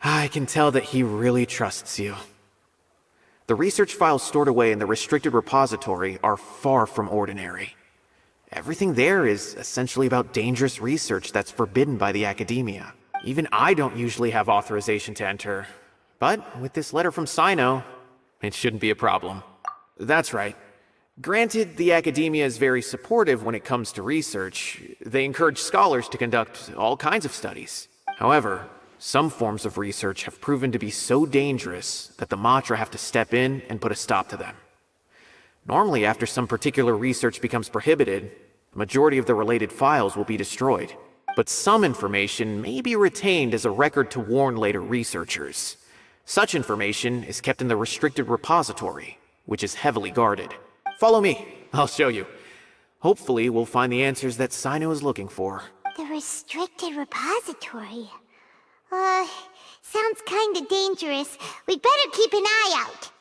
I can tell that he really trusts you. The research files stored away in the restricted repository are far from ordinary. Everything there is essentially about dangerous research that's forbidden by the academia. Even I don't usually have authorization to enter. But with this letter from Cyno, it shouldn't be a problem. That's right. Granted, the academia is very supportive when it comes to research. They encourage scholars to conduct all kinds of studies. However, some forms of research have proven to be so dangerous that the Matra have to step in and put a stop to them. Normally, after some particular research becomes prohibited, the majority of the related files will be destroyed. But some information may be retained as a record to warn later researchers. Such information is kept in the restricted repository, which is heavily guarded. Follow me, I'll show you. Hopefully, we'll find the answers that Cyno is looking for. The restricted repository. Sounds kinda dangerous. We'd better keep an eye out.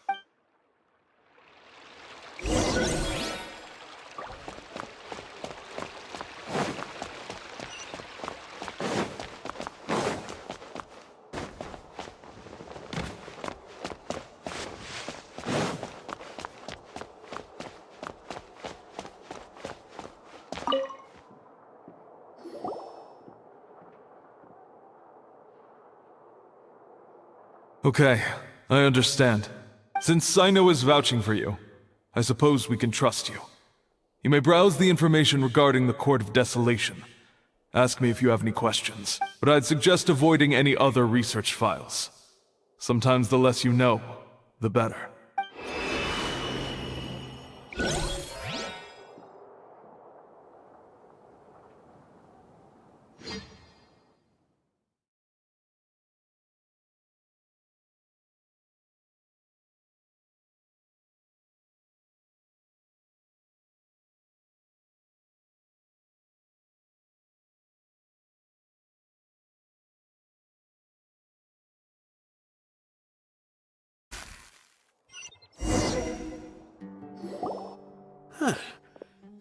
Okay, I understand. Since Cyno is vouching for you, I suppose we can trust you. You may browse the information regarding the Court of Desolation. Ask me if you have any questions, but I'd suggest avoiding any other research files. Sometimes the less you know, the better.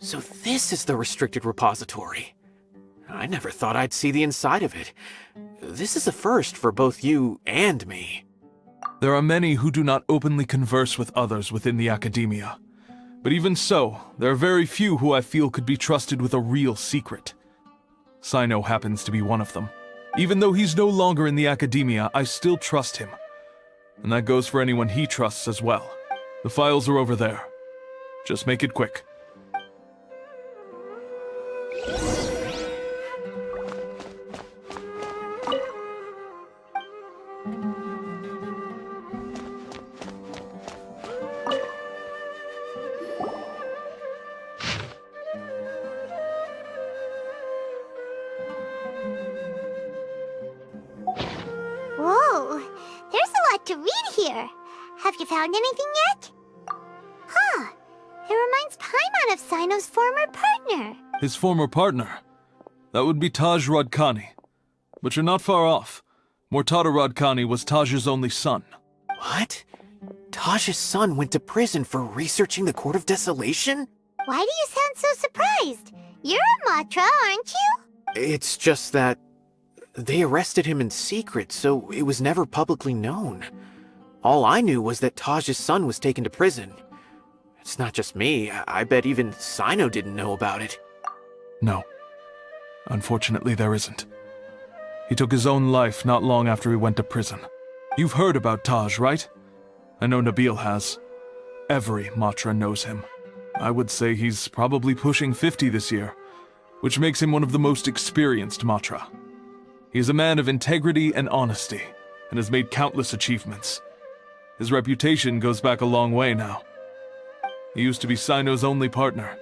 So this is the restricted repository. I never thought I'd see the inside of it. This is a first for both you and me. There are many who do not openly converse with others within the academia. But even so, there are very few who I feel could be trusted with a real secret. Cyno happens to be one of them. Even though he's no longer in the academia, I still trust him. And that goes for anyone he trusts as well. The files are over there. Just make it quick. Have you found anything yet? Huh. It reminds Paimon of Cyno's former partner. His former partner? That would be Taj Radkani. But you're not far off. Mortada Radkani was Taj's only son. What? Taj's son went to prison for researching the Court of Desolation? Why do you sound so surprised? You're a Matra, aren't you? It's just that they arrested him in secret, so it was never publicly known. All I knew was that Taj's son was taken to prison. It's not just me. I bet even Cyno didn't know about it. No. Unfortunately, there isn't. He took his own life not long after he went to prison. You've heard about Taj, right? I know Nabil has. Every Matra knows him. I would say he's probably pushing 50 this year, which makes him one of the most experienced Matra. He is a man of integrity and honesty, and has made countless achievements. His reputation goes back a long way now. He used to be Cyno's only partner.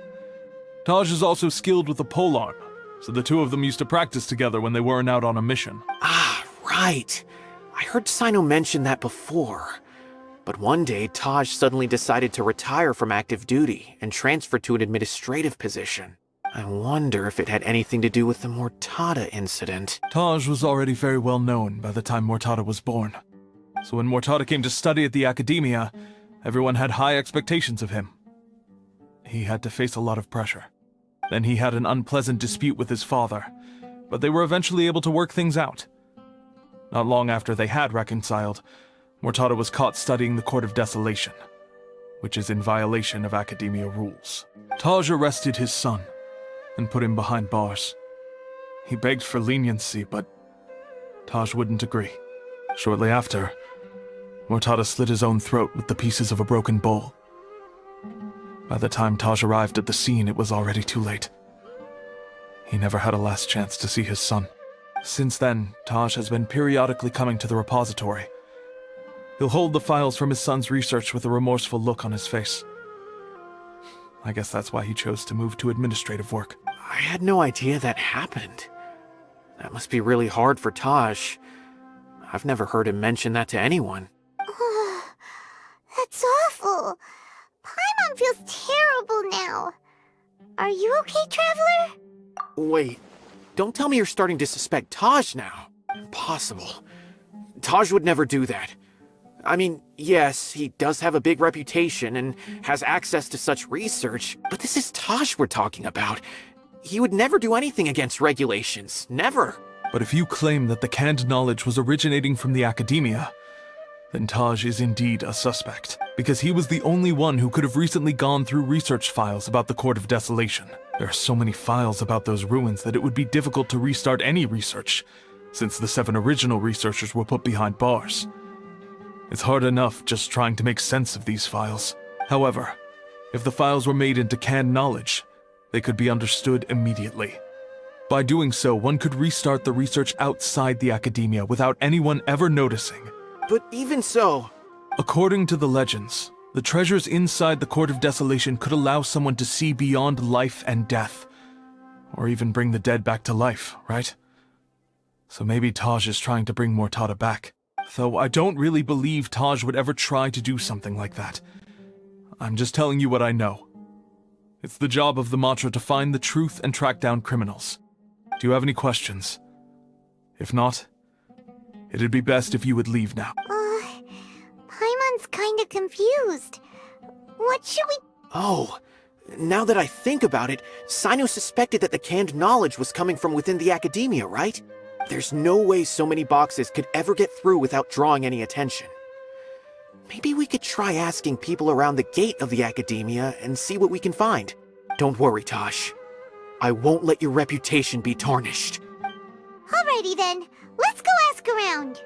Taj is also skilled with the polearm, so the two of them used to practice together when they weren't out on a mission. Ah, right. I heard Cyno mention that before. But one day, Taj suddenly decided to retire from active duty and transfer to an administrative position. I wonder if it had anything to do with the Mortada incident. Taj was already very well known by the time Mortada was born. So when Mortada came to study at the Academia, everyone had high expectations of him. He had to face a lot of pressure. Then he had an unpleasant dispute with his father, but they were eventually able to work things out. Not long after they had reconciled, Mortada was caught studying the Court of Desolation, which is in violation of Academia rules. Taj arrested his son and put him behind bars. He begged for leniency, but Taj wouldn't agree. Shortly after, Mortada slit his own throat with the pieces of a broken bowl. By the time Taj arrived at the scene, it was already too late. He never had a last chance to see his son. Since then, Taj has been periodically coming to the repository. He'll hold the files from his son's research with a remorseful look on his face. I guess that's why he chose to move to administrative work. I had no idea that happened. That must be really hard for Taj. I've never heard him mention that to anyone. That's awful. Paimon feels terrible now. Are you okay, Traveler? Wait, don't tell me you're starting to suspect Taj now. Impossible. Taj would never do that. I mean, yes, he does have a big reputation and has access to such research, but this is Taj we're talking about. He would never do anything against regulations. Never. But if you claim that the canned knowledge was originating from the Academia, then Taj is indeed a suspect, because he was the only one who could have recently gone through research files about the Court of Desolation. There are so many files about those ruins that it would be difficult to restart any research, since the 7 original researchers were put behind bars. It's hard enough just trying to make sense of these files. However, if the files were made into canned knowledge, they could be understood immediately. By doing so, one could restart the research outside the Academia without anyone ever noticing. But even so... According to the legends, the treasures inside the Court of Desolation could allow someone to see beyond life and death. Or even bring the dead back to life, right? So maybe Taj is trying to bring Mortada back. Though I don't really believe Taj would ever try to do something like that. I'm just telling you what I know. It's the job of the Matra to find the truth and track down criminals. Do you have any questions? If not, it'd be best if you would leave now. Paimon's kinda confused. What should we... Oh, now that I think about it, Cyno suspected that the canned knowledge was coming from within the Academia, right? There's no way so many boxes could ever get through without drawing any attention. Maybe we could try asking people around the gate of the Academia and see what we can find. Don't worry, Tosh. I won't let your reputation be tarnished. Alrighty then, let's go ask around.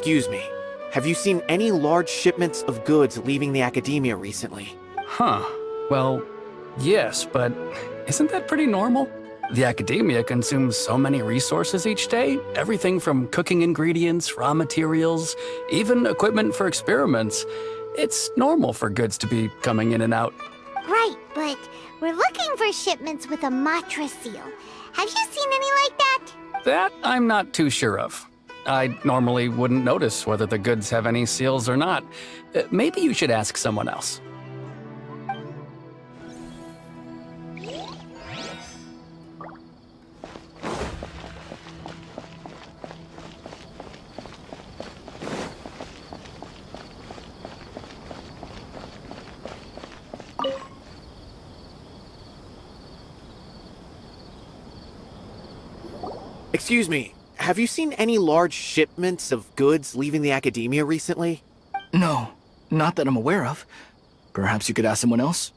Excuse me. Have you seen any large shipments of goods leaving the academia recently? Huh. Well, yes, but isn't that pretty normal? The academia consumes so many resources each day. Everything from cooking ingredients, raw materials, even equipment for experiments. It's normal for goods to be coming in and out. Right, but we're looking for shipments with a Matra seal. Have you seen any like that? That I'm not too sure of. I normally wouldn't notice whether the goods have any seals or not. Maybe you should ask someone else. Excuse me. Have you seen any large shipments of goods leaving the academia recently? No, not that I'm aware of. Perhaps you could ask someone else?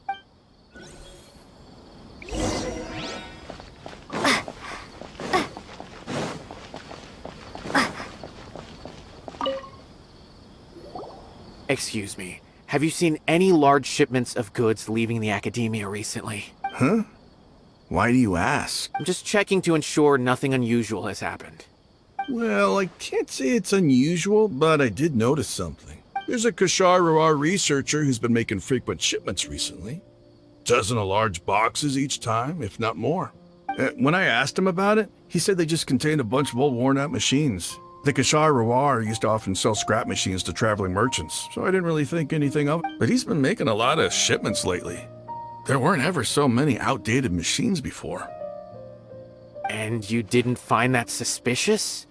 Excuse me. Have you seen any large shipments of goods leaving the academia recently? Huh? Why do you ask? I'm just checking to ensure nothing unusual has happened. Well, I can't say it's unusual, but I did notice something. There's a Kashar researcher who's been making frequent shipments recently. Dozen of large boxes each time, if not more. When I asked him about it, he said they just contained a bunch of old worn-out machines. The Kashar used to often sell scrap machines to traveling merchants, so I didn't really think anything of it. But he's been making a lot of shipments lately. There weren't ever so many outdated machines before. And you didn't find that suspicious?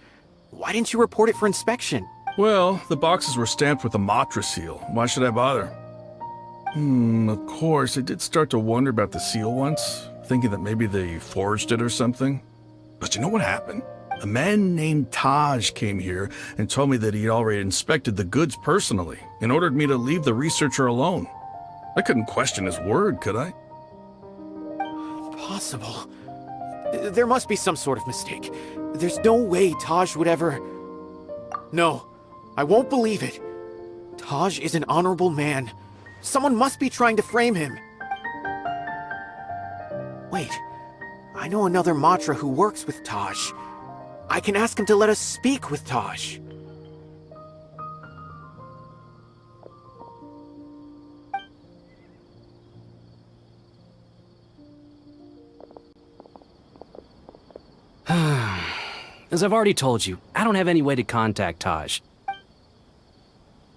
Why didn't you report it for inspection? Well, the boxes were stamped with a Matra seal. Why should I bother? Of course, I did start to wonder about the seal once, thinking that maybe they forged it or something. But you know what happened? A man named Taj came here and told me that he'd already inspected the goods personally and ordered me to leave the researcher alone. I couldn't question his word, could I? Impossible. There must be some sort of mistake. There's no way Taj would ever... No, I won't believe it. Taj is an honorable man. Someone must be trying to frame him. Wait, I know another Matra who works with Taj. I can ask him to let us speak with Taj. As I've already told you, I don't have any way to contact Taj.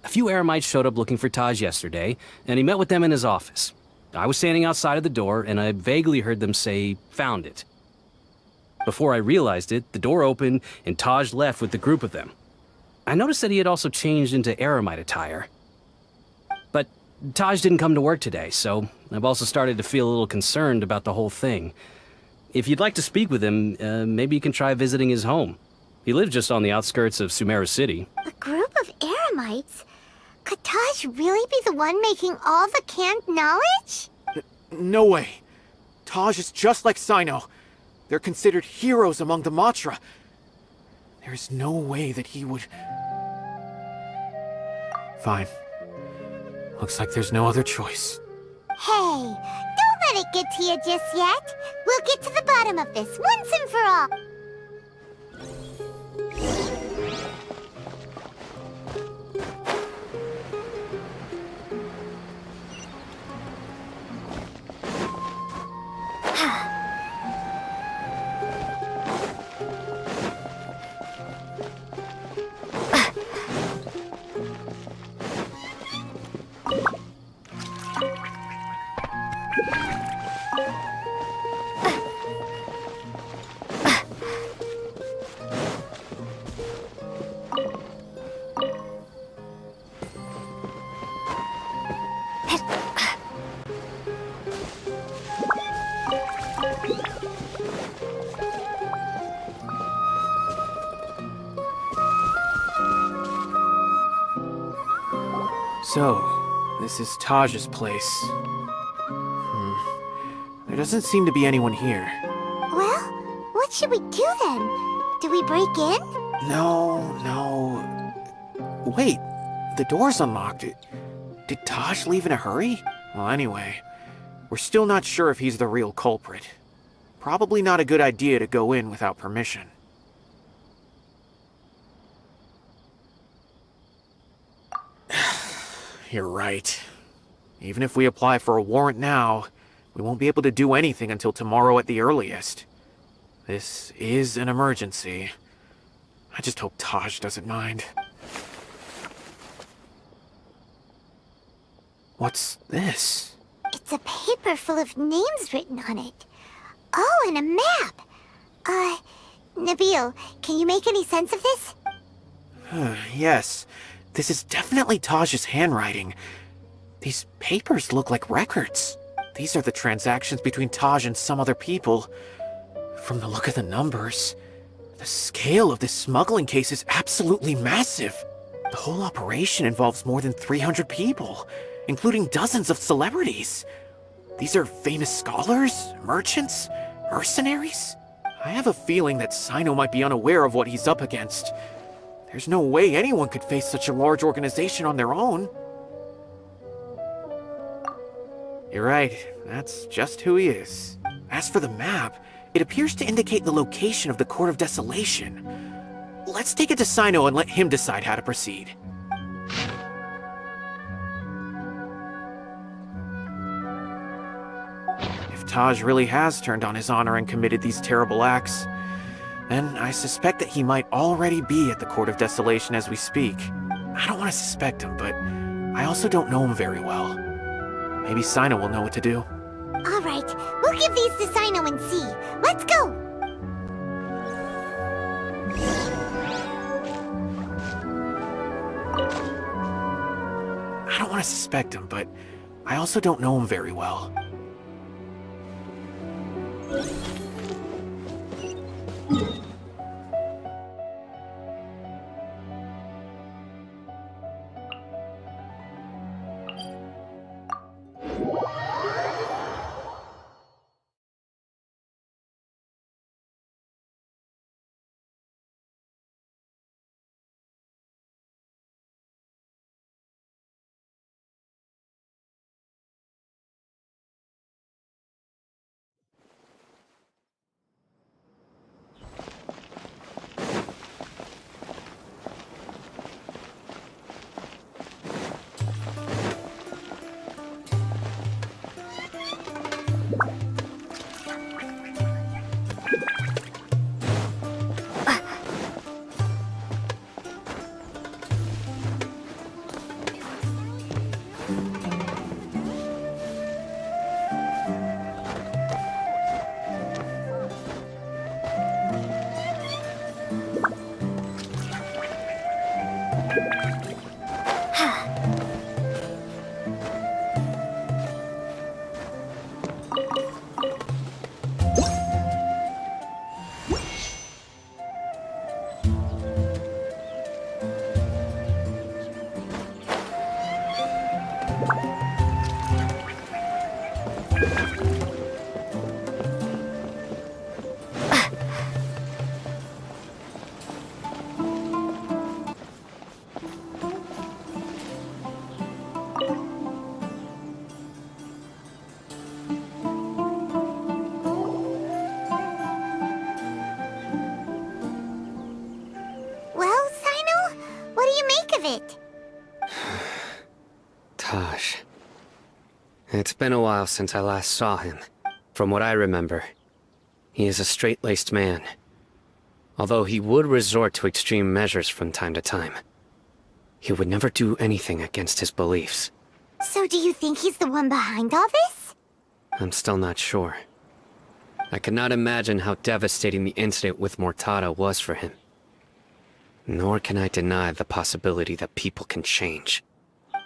A few Eremites showed up looking for Taj yesterday, and he met with them in his office. I was standing outside of the door, and I vaguely heard them say, "Found it." Before I realized it, the door opened, and Taj left with the group of them. I noticed that he had also changed into Eremite attire. But Taj didn't come to work today, so I've also started to feel a little concerned about the whole thing. If you'd like to speak with him, maybe you can try visiting his home. He lives just on the outskirts of Sumeru City. A group of Eremites? Could Taj really be the one making all the canned knowledge? No way. Taj is just like Cyno. They're considered heroes among the Matra. There's no way that he would... Fine. Looks like there's no other choice. Hey, don't let it get to you just yet. We'll get to the bottom of this once and for all. So, this is Taj's place. There doesn't seem to be anyone here. Well, what should we do then? Do we break in? No. Wait, the door's unlocked. Did Taj leave in a hurry? Well, anyway, we're still not sure if he's the real culprit. Probably not a good idea to go in without permission. You're right. Even if we apply for a warrant now, we won't be able to do anything until tomorrow at the earliest. This is an emergency. I just hope Taj doesn't mind. What's this? It's a paper full of names written on it. Oh, and a map. Nabil, can you make any sense of this? Yes, this is definitely Taj's handwriting. These papers look like records. These are the transactions between Taj and some other people. From the look of the numbers, the scale of this smuggling case is absolutely massive. The whole operation involves more than 300 people, including dozens of celebrities. These are famous scholars, merchants, mercenaries. I have a feeling that Cyno might be unaware of what he's up against. There's no way anyone could face such a large organization on their own. You're right, that's just who he is. As for the map, it appears to indicate the location of the Court of Desolation. Let's take it to Cyno and let him decide how to proceed. If Taj really has turned on his honor and committed these terrible acts, then I suspect that he might already be at the Court of Desolation as we speak. I don't want to suspect him, but I also don't know him very well. Maybe Cyno will know what to do. All right, we'll give these to Cyno and see. Let's go! I don't want to suspect him, but I also don't know him very well. Well, Cyno, what do you make of it? Taj. It's been a while since I last saw him. From what I remember, he is a straight-laced man. Although he would resort to extreme measures from time to time. He would never do anything against his beliefs. So do you think he's the one behind all this? I'm still not sure. I cannot imagine how devastating the incident with Mortada was for him. Nor can I deny the possibility that people can change.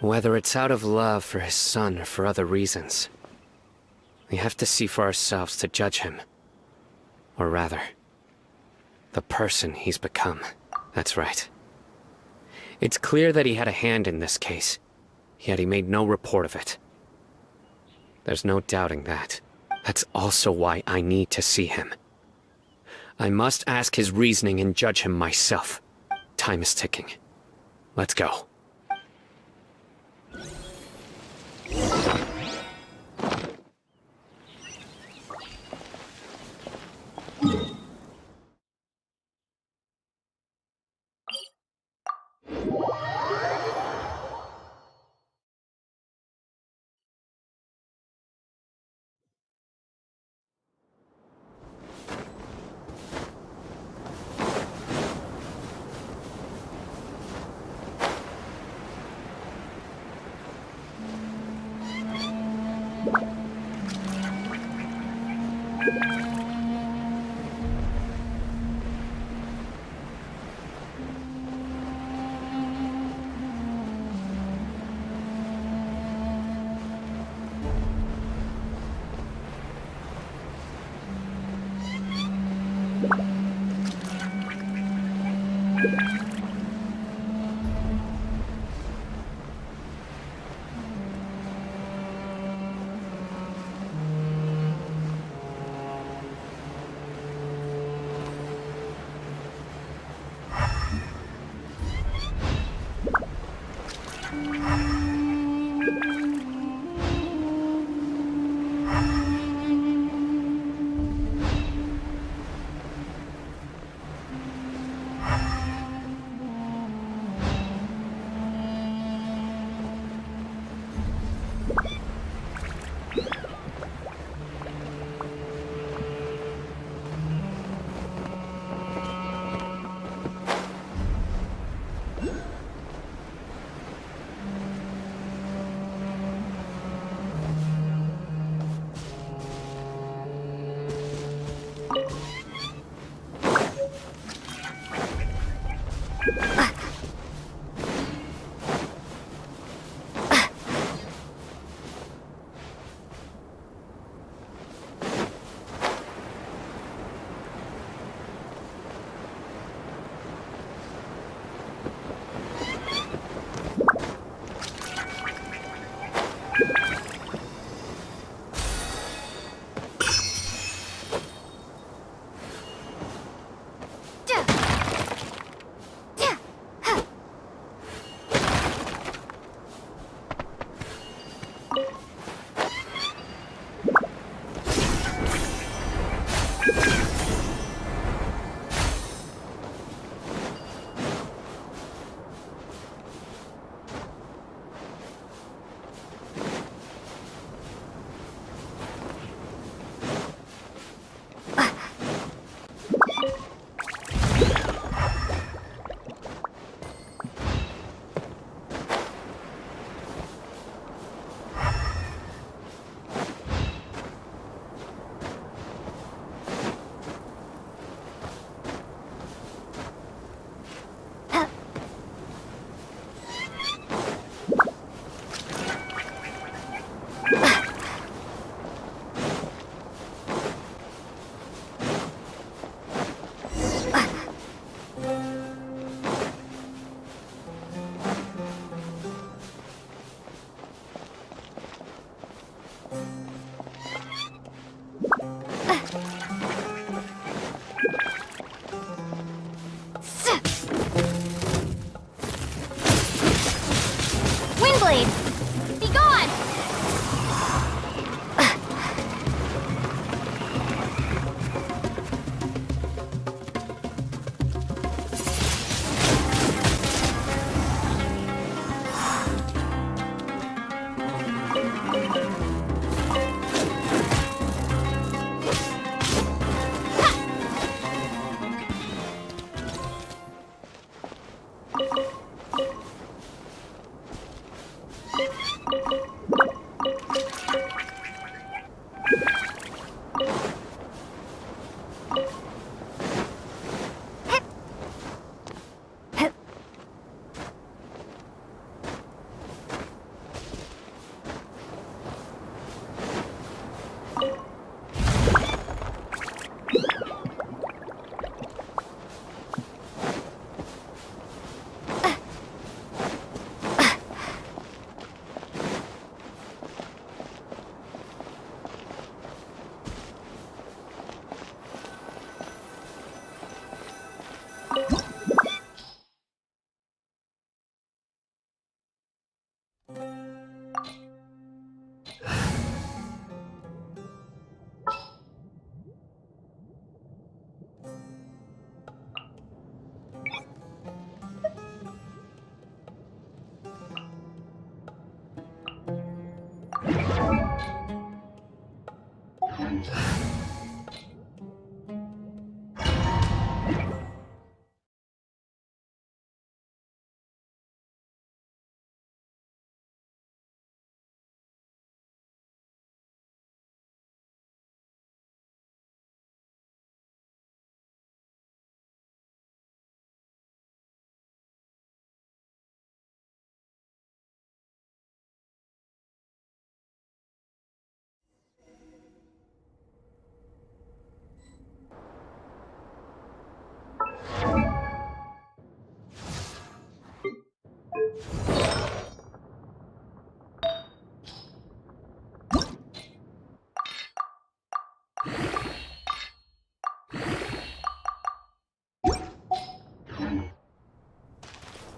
Whether it's out of love for his son or for other reasons. We have to see for ourselves to judge him. Or rather, the person he's become. That's right. It's clear that he had a hand in this case, yet he made no report of it. There's no doubting that. That's also why I need to see him. I must ask his reasoning and judge him myself. Time is ticking. Let's go. Windblade! Be gone!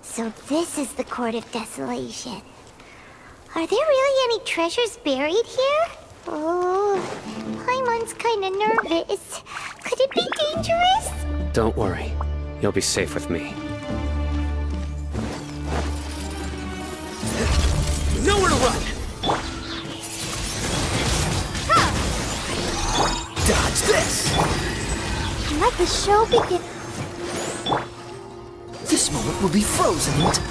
So this is the Court of Desolation. Are there really any treasures buried here? Oh, Paimon's kinda nervous. Could it be dangerous? Don't worry. You'll be safe with me. Nowhere to run! Dodge this! Let the show begin. This moment will be frozen in time.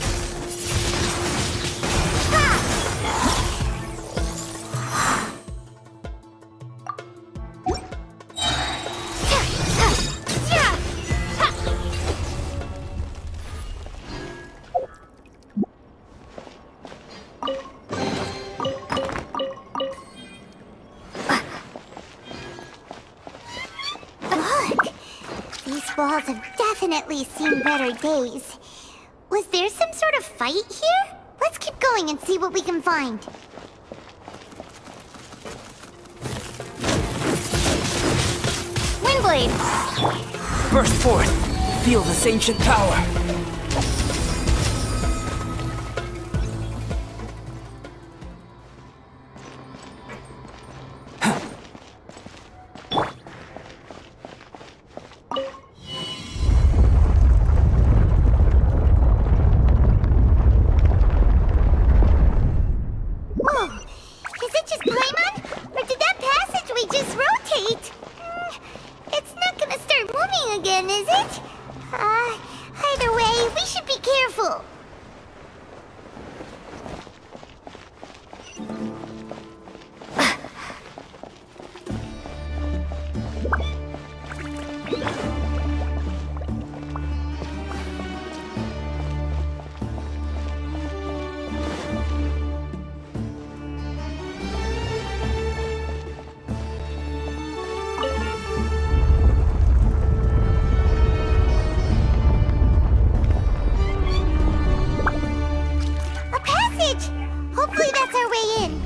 Walls have definitely seen better days. Was there some sort of fight here? Let's keep going and see what we can find. Windblade! Burst forth! Feel this ancient power! Either way, we should be careful. Hopefully that's our way in.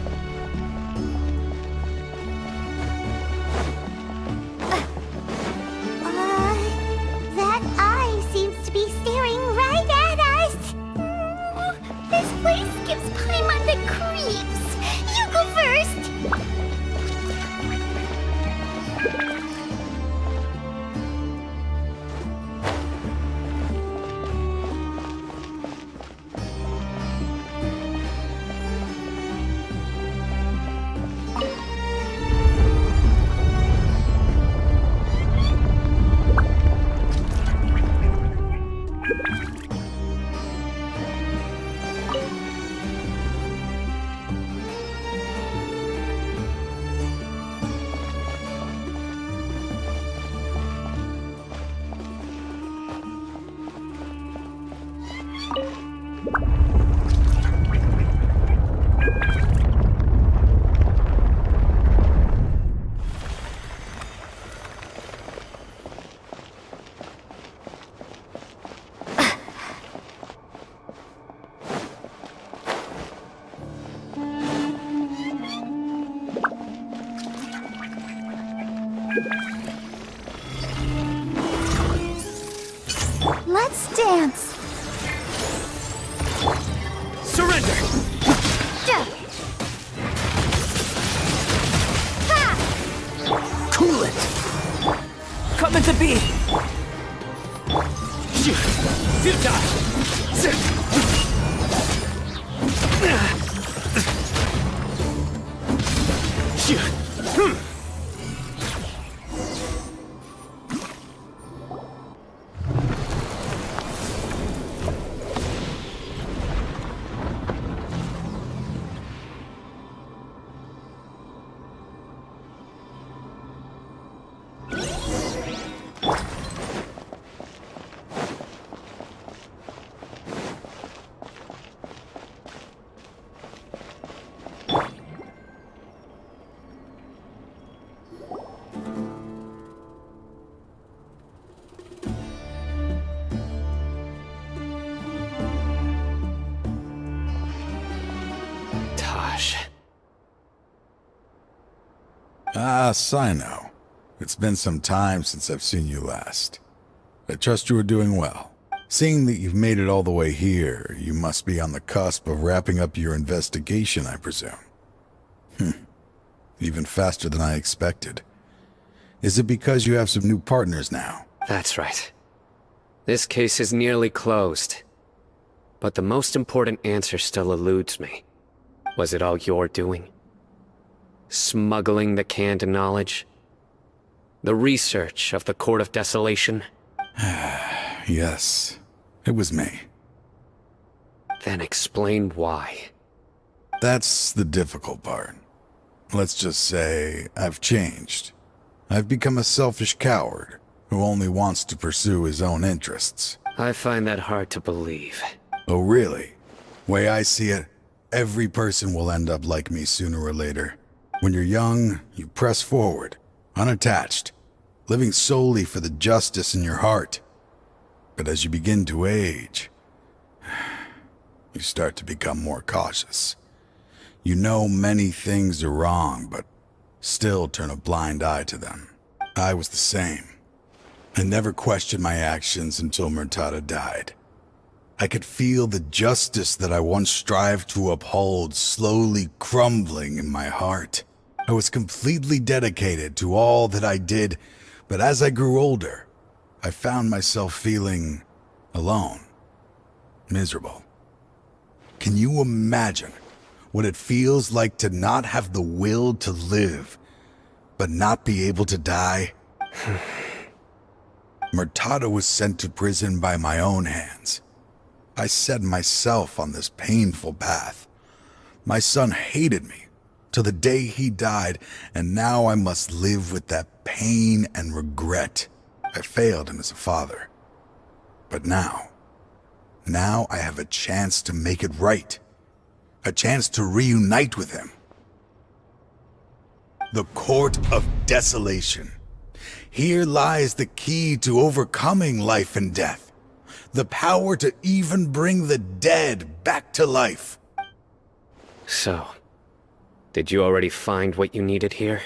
That eye seems to be staring right at us. This place gives Paimon the creeps. You go first. Let's dance. Surrender! meant to be! Ah, Cyno. It's been some time since I've seen you last. I trust you are doing well. Seeing that you've made it all the way here, you must be on the cusp of wrapping up your investigation, I presume. Even faster than I expected. Is it because you have some new partners now? That's right. This case is nearly closed. But the most important answer still eludes me. Was it all your doing? Smuggling the canned knowledge? The research of the Court of Desolation? Yes, it was me. Then explain why. That's the difficult part. Let's just say I've changed. I've become a selfish coward who only wants to pursue his own interests. I find that hard to believe. Oh, really? Way I see it, every person will end up like me sooner or later. When you're young, you press forward, unattached, living solely for the justice in your heart. But as you begin to age, you start to become more cautious. You know many things are wrong, but still turn a blind eye to them. I was the same. I never questioned my actions until Murtada died. I could feel the justice that I once strived to uphold slowly crumbling in my heart. I was completely dedicated to all that I did, but as I grew older, I found myself feeling alone, miserable. Can you imagine what it feels like to not have the will to live, but not be able to die? Murtada was sent to prison by my own hands. I set myself on this painful path. My son hated me till the day he died, and now I must live with that pain and regret. I failed him as a father. But now I have a chance to make it right. A chance to reunite with him. The Court of Desolation. Here lies the key to overcoming life and death. The power to even bring the dead back to life. So, did you already find what you needed here?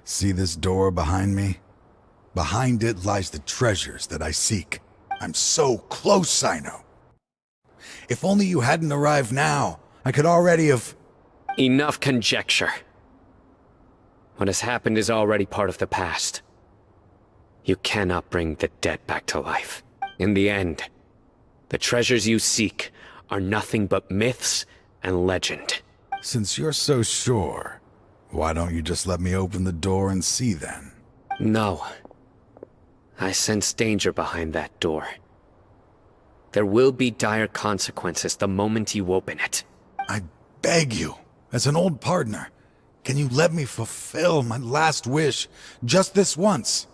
See this door behind me? Behind it lies the treasures that I seek. I'm so close, Cyno. If only you hadn't arrived now, I could already have... Enough conjecture. What has happened is already part of the past. You cannot bring the dead back to life. In the end, the treasures you seek are nothing but myths and legend. Since you're so sure, why don't you just let me open the door and see then? No. I sense danger behind that door. There will be dire consequences the moment you open it. I beg you, as an old partner, can you let me fulfill my last wish just this once?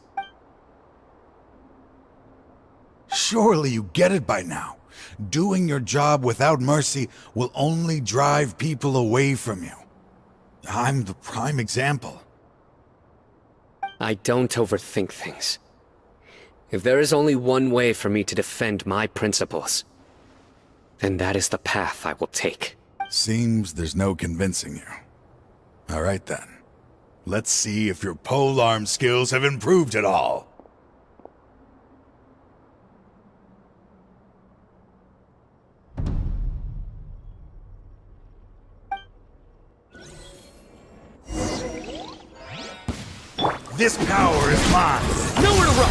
Surely you get it by now. Doing your job without mercy will only drive people away from you. I'm the prime example. I don't overthink things. If there is only one way for me to defend my principles, then that is the path I will take. Seems there's no convincing you. All right then. Let's see if your polearm skills have improved at all. This power is mine. Nowhere to run!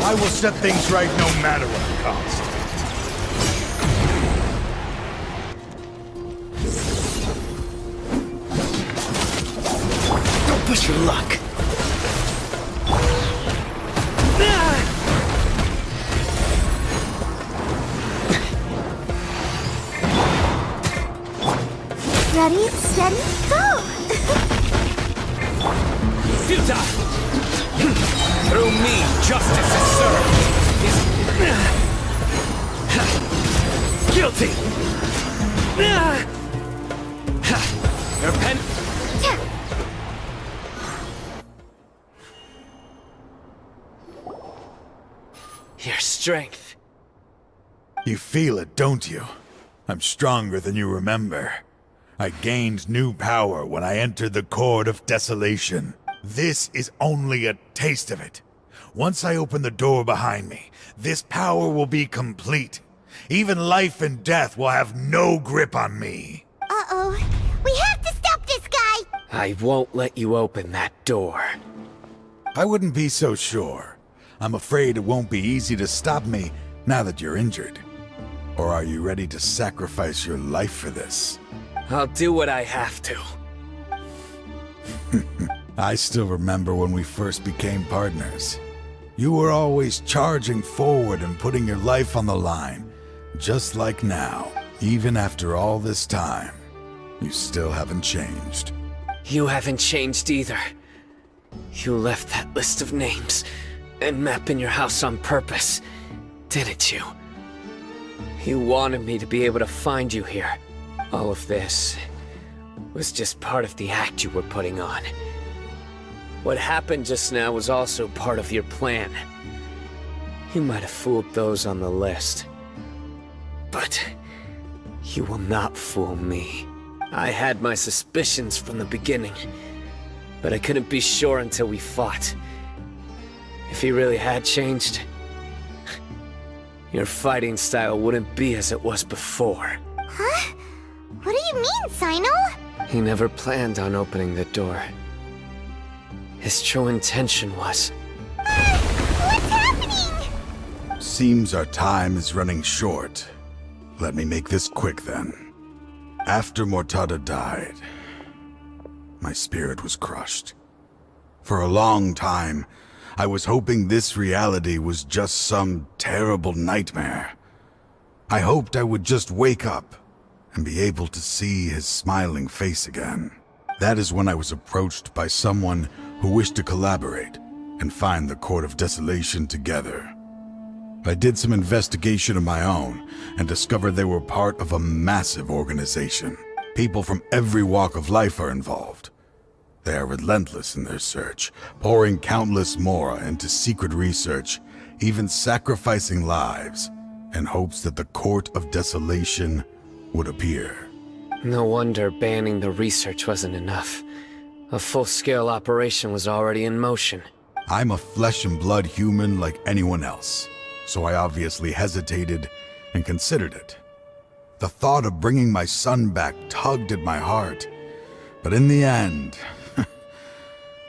I will set things right no matter what it costs. Don't push your luck. Ready, steady, go! Futile! Through me, justice is served! Guilty! Your pen... Your strength. You feel it, don't you? I'm stronger than you remember. I gained new power when I entered the Court of Desolation. This is only a taste of it. Once I open the door behind me, this power will be complete. Even life and death will have no grip on me. Uh-oh. We have to stop this guy! I won't let you open that door. I wouldn't be so sure. I'm afraid it won't be easy to stop me now that you're injured. Or are you ready to sacrifice your life for this? I'll do what I have to. I still remember when we first became partners. You were always charging forward and putting your life on the line, just like now. Even after all this time, you still haven't changed. You haven't changed either. You left that list of names and map in your house on purpose, didn't you? You wanted me to be able to find you here. All of this was just part of the act you were putting on. What happened just now was also part of your plan. You might have fooled those on the list, but you will not fool me. I had my suspicions from the beginning, but I couldn't be sure until we fought. If he really had changed, your fighting style wouldn't be as it was before. Huh? What do you mean, Cyno? He never planned on opening the door. His true intention was... What's happening? Seems our time is running short. Let me make this quick then. After Mortada died, my spirit was crushed. For a long time, I was hoping this reality was just some terrible nightmare. I hoped I would just wake up and be able to see his smiling face again. That is when I was approached by someone who wished to collaborate and find the Court of Desolation together. I did some investigation of my own and discovered they were part of a massive organization. People from every walk of life are involved. They are relentless in their search, pouring countless mora into secret research, even sacrificing lives in hopes that the Court of Desolation would appear. No wonder banning the research wasn't enough. A full-scale operation was already in motion. I'm a flesh and blood human like anyone else, so I obviously hesitated and considered it. The thought of bringing my son back tugged at my heart, but in the end,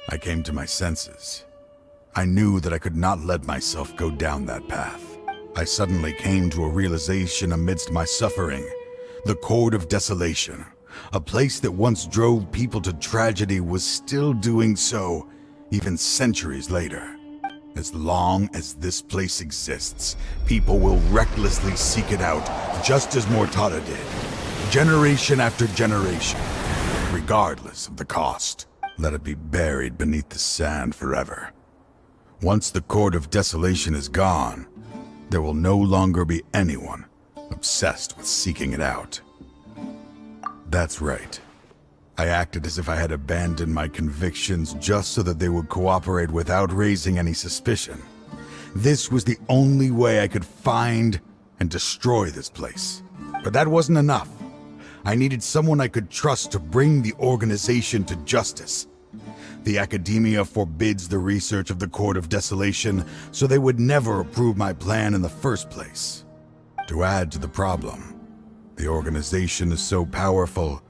I came to my senses. I knew that I could not let myself go down that path. I suddenly came to a realization amidst my suffering. The Court of Desolation, a place that once drove people to tragedy, was still doing so, even centuries later. As long as this place exists, people will recklessly seek it out, just as Mortada did, generation after generation, regardless of the cost. Let it be buried beneath the sand forever. Once the Court of Desolation is gone, there will no longer be anyone obsessed with seeking it out. That's right. I acted as if I had abandoned my convictions just so that they would cooperate without raising any suspicion. This was the only way I could find and destroy this place. But that wasn't enough. I needed someone I could trust to bring the organization to justice. The Academia forbids the research of the Court of Desolation, so they would never approve my plan in the first place. To add to the problem, the organization is so powerful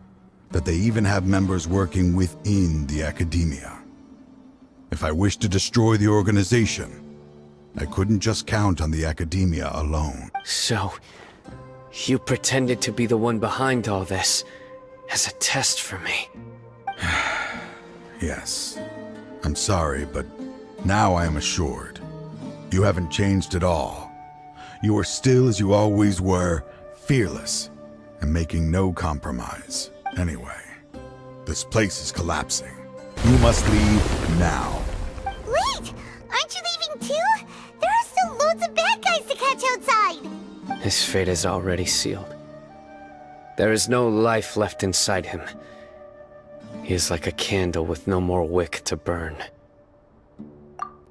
that they even have members working within the academia. If I wished to destroy the organization, I couldn't just count on the academia alone. So, you pretended to be the one behind all this as a test for me. Yes. I'm sorry, but now I am assured. You haven't changed at all. You are still as you always were, fearless, and making no compromise. Anyway, this place is collapsing. You must leave now. Wait! Aren't you leaving too? There are still loads of bad guys to catch outside! His fate is already sealed. There is no life left inside him. He is like a candle with no more wick to burn.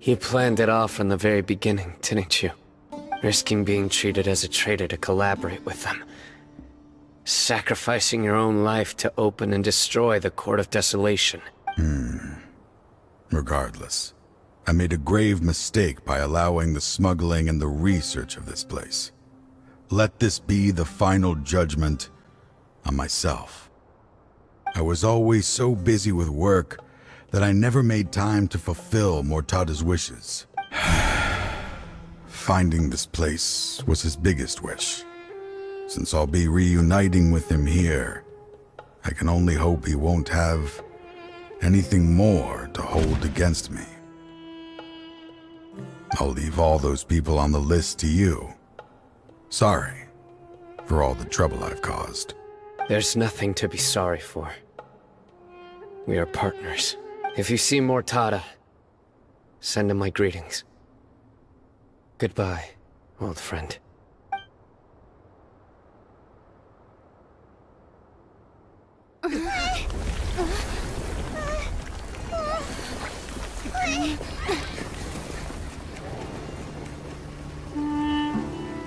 You planned it all from the very beginning, didn't you? Risking being treated as a traitor to collaborate with them. Sacrificing your own life to open and destroy the Court of Desolation. Regardless, I made a grave mistake by allowing the smuggling and the research of this place. Let this be the final judgment on myself. I was always so busy with work that I never made time to fulfill Mortada's wishes. Finding this place was his biggest wish. Since I'll be reuniting with him here, I can only hope he won't have anything more to hold against me. I'll leave all those people on the list to you. Sorry for all the trouble I've caused. There's nothing to be sorry for. We are partners. If you see Mortada, send him my greetings. Goodbye, old friend.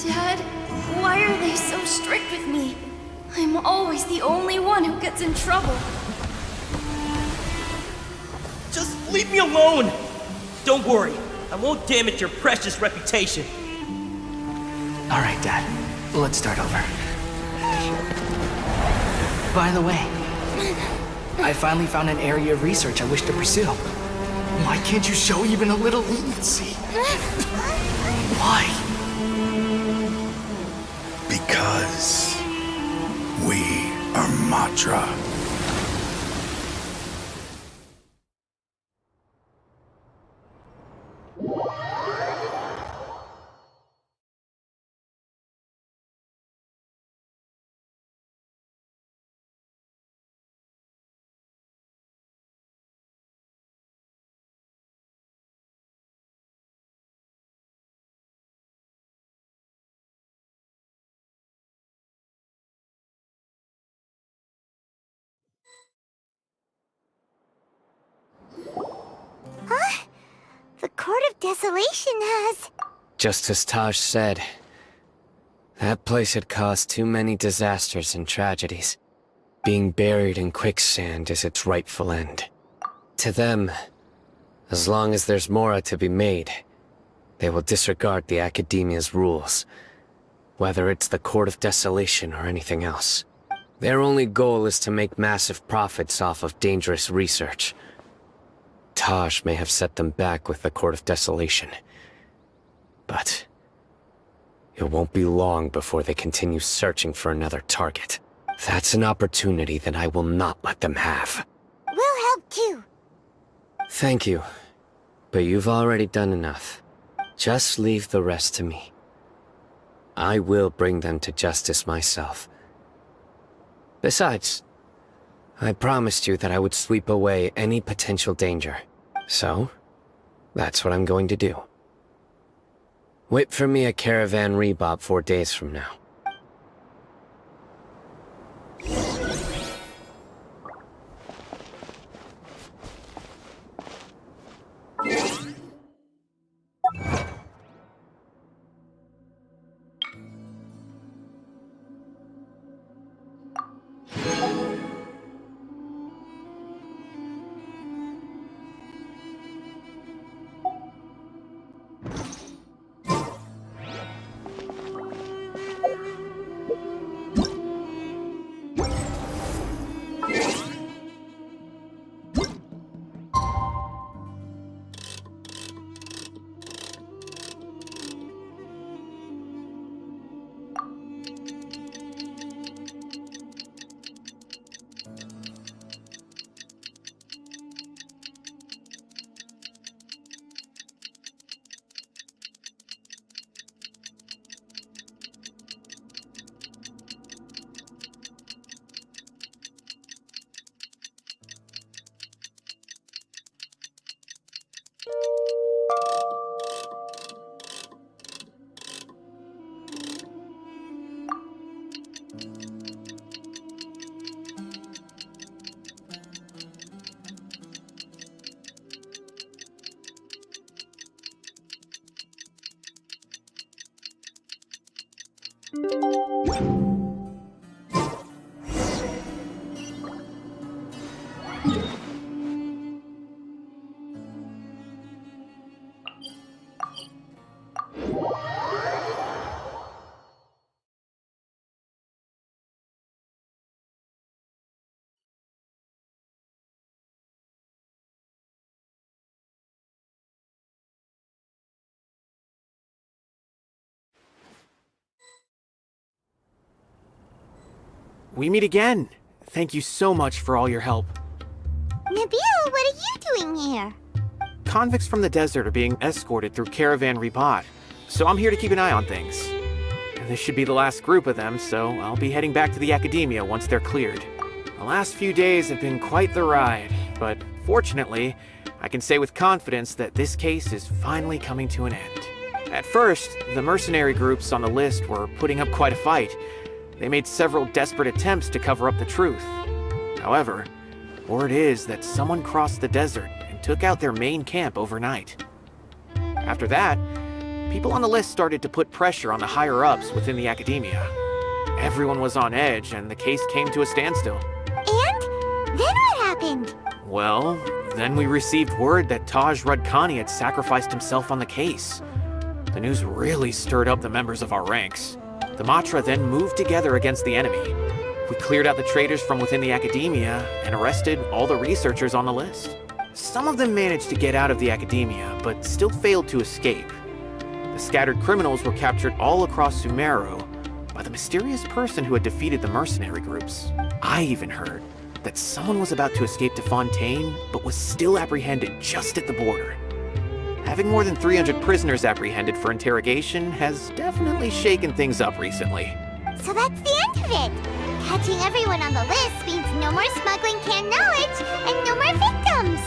Dad, why are they so strict with me? I'm always the only one who gets in trouble. Just leave me alone! Don't worry, I won't damage your precious reputation. Alright, Dad. Let's start over. By the way, I finally found an area of research I wish to pursue. Why can't you show even a little leniency? Why? Because we are Matra. Huh? The Court of Desolation has... Just as Taj said, that place had caused too many disasters and tragedies. Being buried in quicksand is its rightful end. To them, as long as there's Mora to be made, they will disregard the Academia's rules, whether it's the Court of Desolation or anything else. Their only goal is to make massive profits off of dangerous research. Taj may have set them back with the Court of Desolation, but it won't be long before they continue searching for another target. That's an opportunity that I will not let them have. We'll help too. Thank you, but you've already done enough. Just leave the rest to me. I will bring them to justice myself. Besides, I promised you that I would sweep away any potential danger. So, that's what I'm going to do. Wait for me at Caravan Rebob 4 days from now. We meet again. Thank you so much for all your help. Nabil, what are you doing here? Convicts from the desert are being escorted through Caravan Ribat, so I'm here to keep an eye on things. This should be the last group of them, so I'll be heading back to the Academia once they're cleared. The last few days have been quite the ride, but fortunately, I can say with confidence that this case is finally coming to an end. At first, the mercenary groups on the list were putting up quite a fight. They made several desperate attempts to cover up the truth. However, word is that someone crossed the desert and took out their main camp overnight. After that, people on the list started to put pressure on the higher-ups within the Academia. Everyone was on edge, and the case came to a standstill. And? Then what happened? Well, then we received word that Taj Rudkani had sacrificed himself on the case. The news really stirred up the members of our ranks. The Matra then moved together against the enemy. We cleared out the traitors from within the Academia and arrested all the researchers on the list. Some of them managed to get out of the Academia, but still failed to escape. The scattered criminals were captured all across Sumeru by the mysterious person who had defeated the mercenary groups. I even heard that someone was about to escape to Fontaine, but was still apprehended just at the border. Having more than 300 prisoners apprehended for interrogation has definitely shaken things up recently. So that's the end of it. Catching everyone on the list means no more smuggling canned knowledge and no more victims.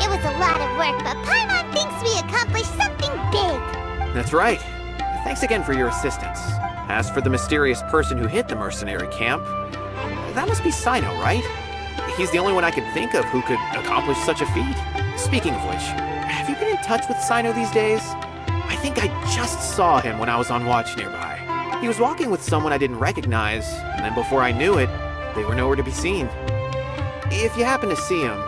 It was a lot of work, but Paimon thinks we accomplished something big. That's right. Thanks again for your assistance. As for the mysterious person who hit the mercenary camp, that must be Cyno, right? He's the only one I could think of who could accomplish such a feat. Speaking of which, have you been in touch with Cyno these days? I think I just saw him when I was on watch nearby. He was walking with someone I didn't recognize, and then before I knew it, they were nowhere to be seen. If you happen to see him,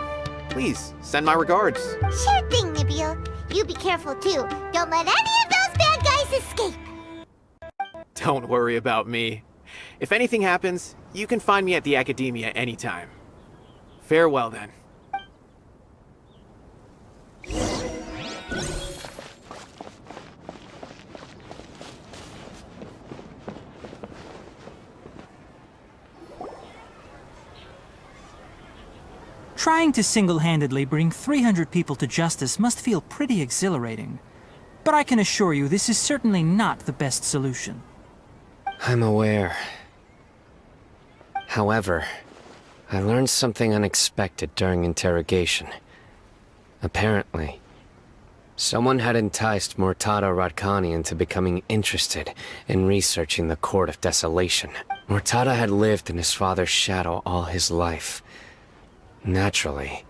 please send my regards. Sure thing, Nabil. You be careful too. Don't let any of those bad guys escape. Don't worry about me. If anything happens, you can find me at the Academia anytime. Farewell then. Trying to single-handedly bring 300 people to justice must feel pretty exhilarating. But I can assure you this is certainly not the best solution. I'm aware. However, I learned something unexpected during interrogation. Apparently, someone had enticed Murtada Radkani into becoming interested in researching the Court of Desolation. Murtada had lived in his father's shadow all his life. Naturally,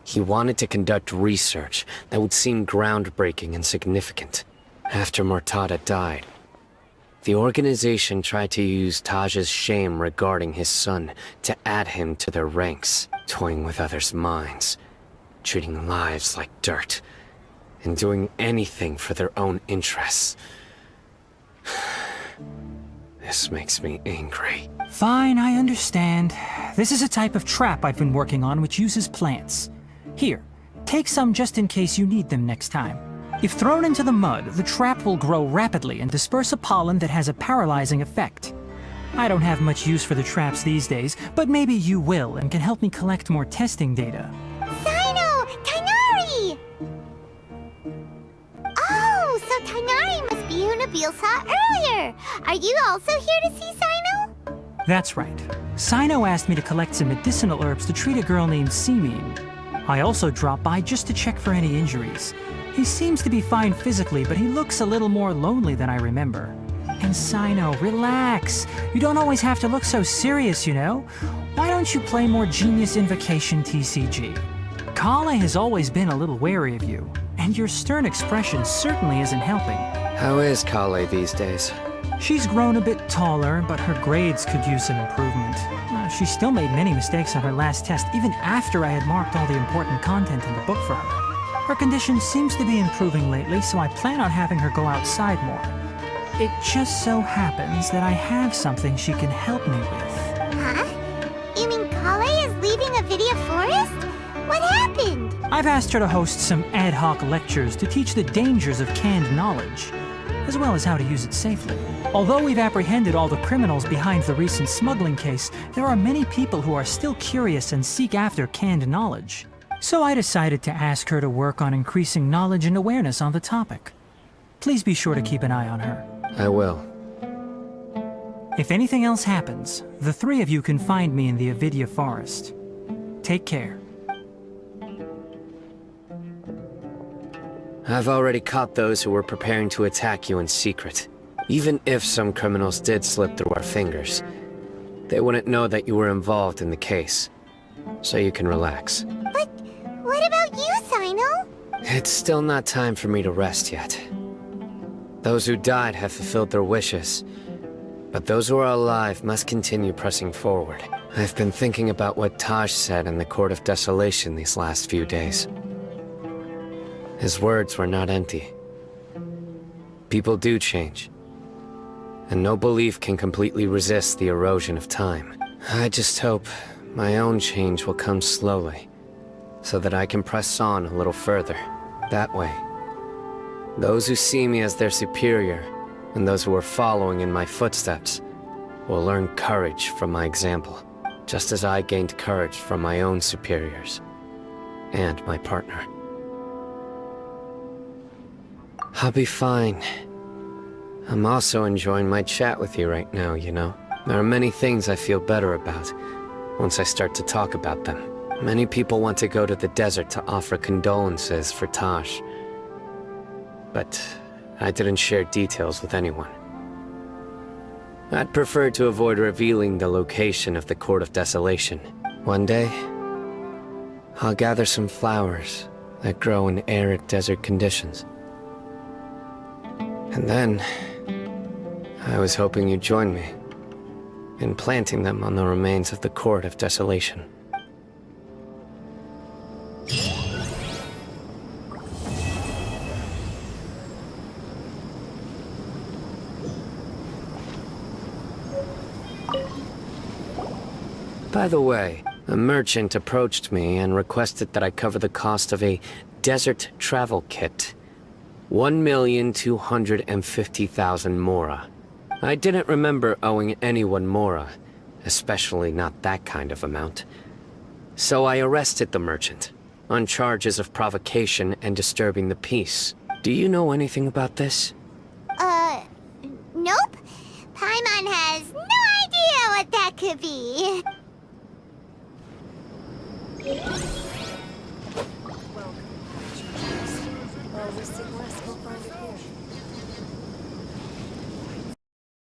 he wanted to conduct research that would seem groundbreaking and significant. After Murtada died, the organization tried to use Taj's shame regarding his son to add him to their ranks, toying with others' minds, treating lives like dirt, and doing anything for their own interests. This makes me angry. Fine, I understand. This is a type of trap I've been working on which uses plants. Here, take some just in case you need them next time. If thrown into the mud, the trap will grow rapidly and disperse a pollen that has a paralyzing effect. I don't have much use for the traps these days, but maybe you will and can help me collect more testing data. Cyno! Tighnari! Oh, so Tighnari must be who Nabil saw earlier. Are you also here to see Cyno? That's right. Cyno asked me to collect some medicinal herbs to treat a girl named Simin. I also dropped by just to check for any injuries. He seems to be fine physically, but he looks a little more lonely than I remember. And Cyno, relax. You don't always have to look so serious, you know? Why don't you play more Genius Invocation TCG? Kale has always been a little wary of you, and your stern expression certainly isn't helping. How is Kale these days? She's grown a bit taller, but her grades could use some improvement. She still made many mistakes on her last test, even after I had marked all the important content in the book for her. Her condition seems to be improving lately, so I plan on having her go outside more. It just so happens that I have something she can help me with. Huh? You mean Kale is leaving Avidia Forest? What happened? I've asked her to host some ad hoc lectures to teach the dangers of canned knowledge, as well as how to use it safely. Although we've apprehended all the criminals behind the recent smuggling case, there are many people who are still curious and seek after canned knowledge. So I decided to ask her to work on increasing knowledge and awareness on the topic. Please be sure to keep an eye on her. I will. If anything else happens, the three of you can find me in the Avidia Forest. Take care. I've already caught those who were preparing to attack you in secret. Even if some criminals did slip through our fingers, they wouldn't know that you were involved in the case. So you can relax. But what about you, Cyno? It's still not time for me to rest yet. Those who died have fulfilled their wishes, but those who are alive must continue pressing forward. I've been thinking about what Taj said in the Court of Desolation these last few days. His words were not empty. People do change, and no belief can completely resist the erosion of time. I just hope my own change will come slowly, so that I can press on a little further. That way, those who see me as their superior, and those who are following in my footsteps, will learn courage from my example, just as I gained courage from my own superiors, and my partner. I'll be fine. I'm also enjoying my chat with you right now, you know? There are many things I feel better about, once I start to talk about them. Many people want to go to the desert to offer condolences for Taj, but I didn't share details with anyone. I'd prefer to avoid revealing the location of the Court of Desolation. One day, I'll gather some flowers that grow in arid desert conditions. And then, I was hoping you'd join me in planting them on the remains of the Court of Desolation. By the way, a merchant approached me and requested that I cover the cost of a desert travel kit. 1,250,000 mora. I didn't remember owing anyone mora, especially not that kind of amount. So I arrested the merchant, on charges of provocation and disturbing the peace. Do you know anything about this? Nope. Paimon has no idea what that could be. Welcome. Well, we're less, we'll find it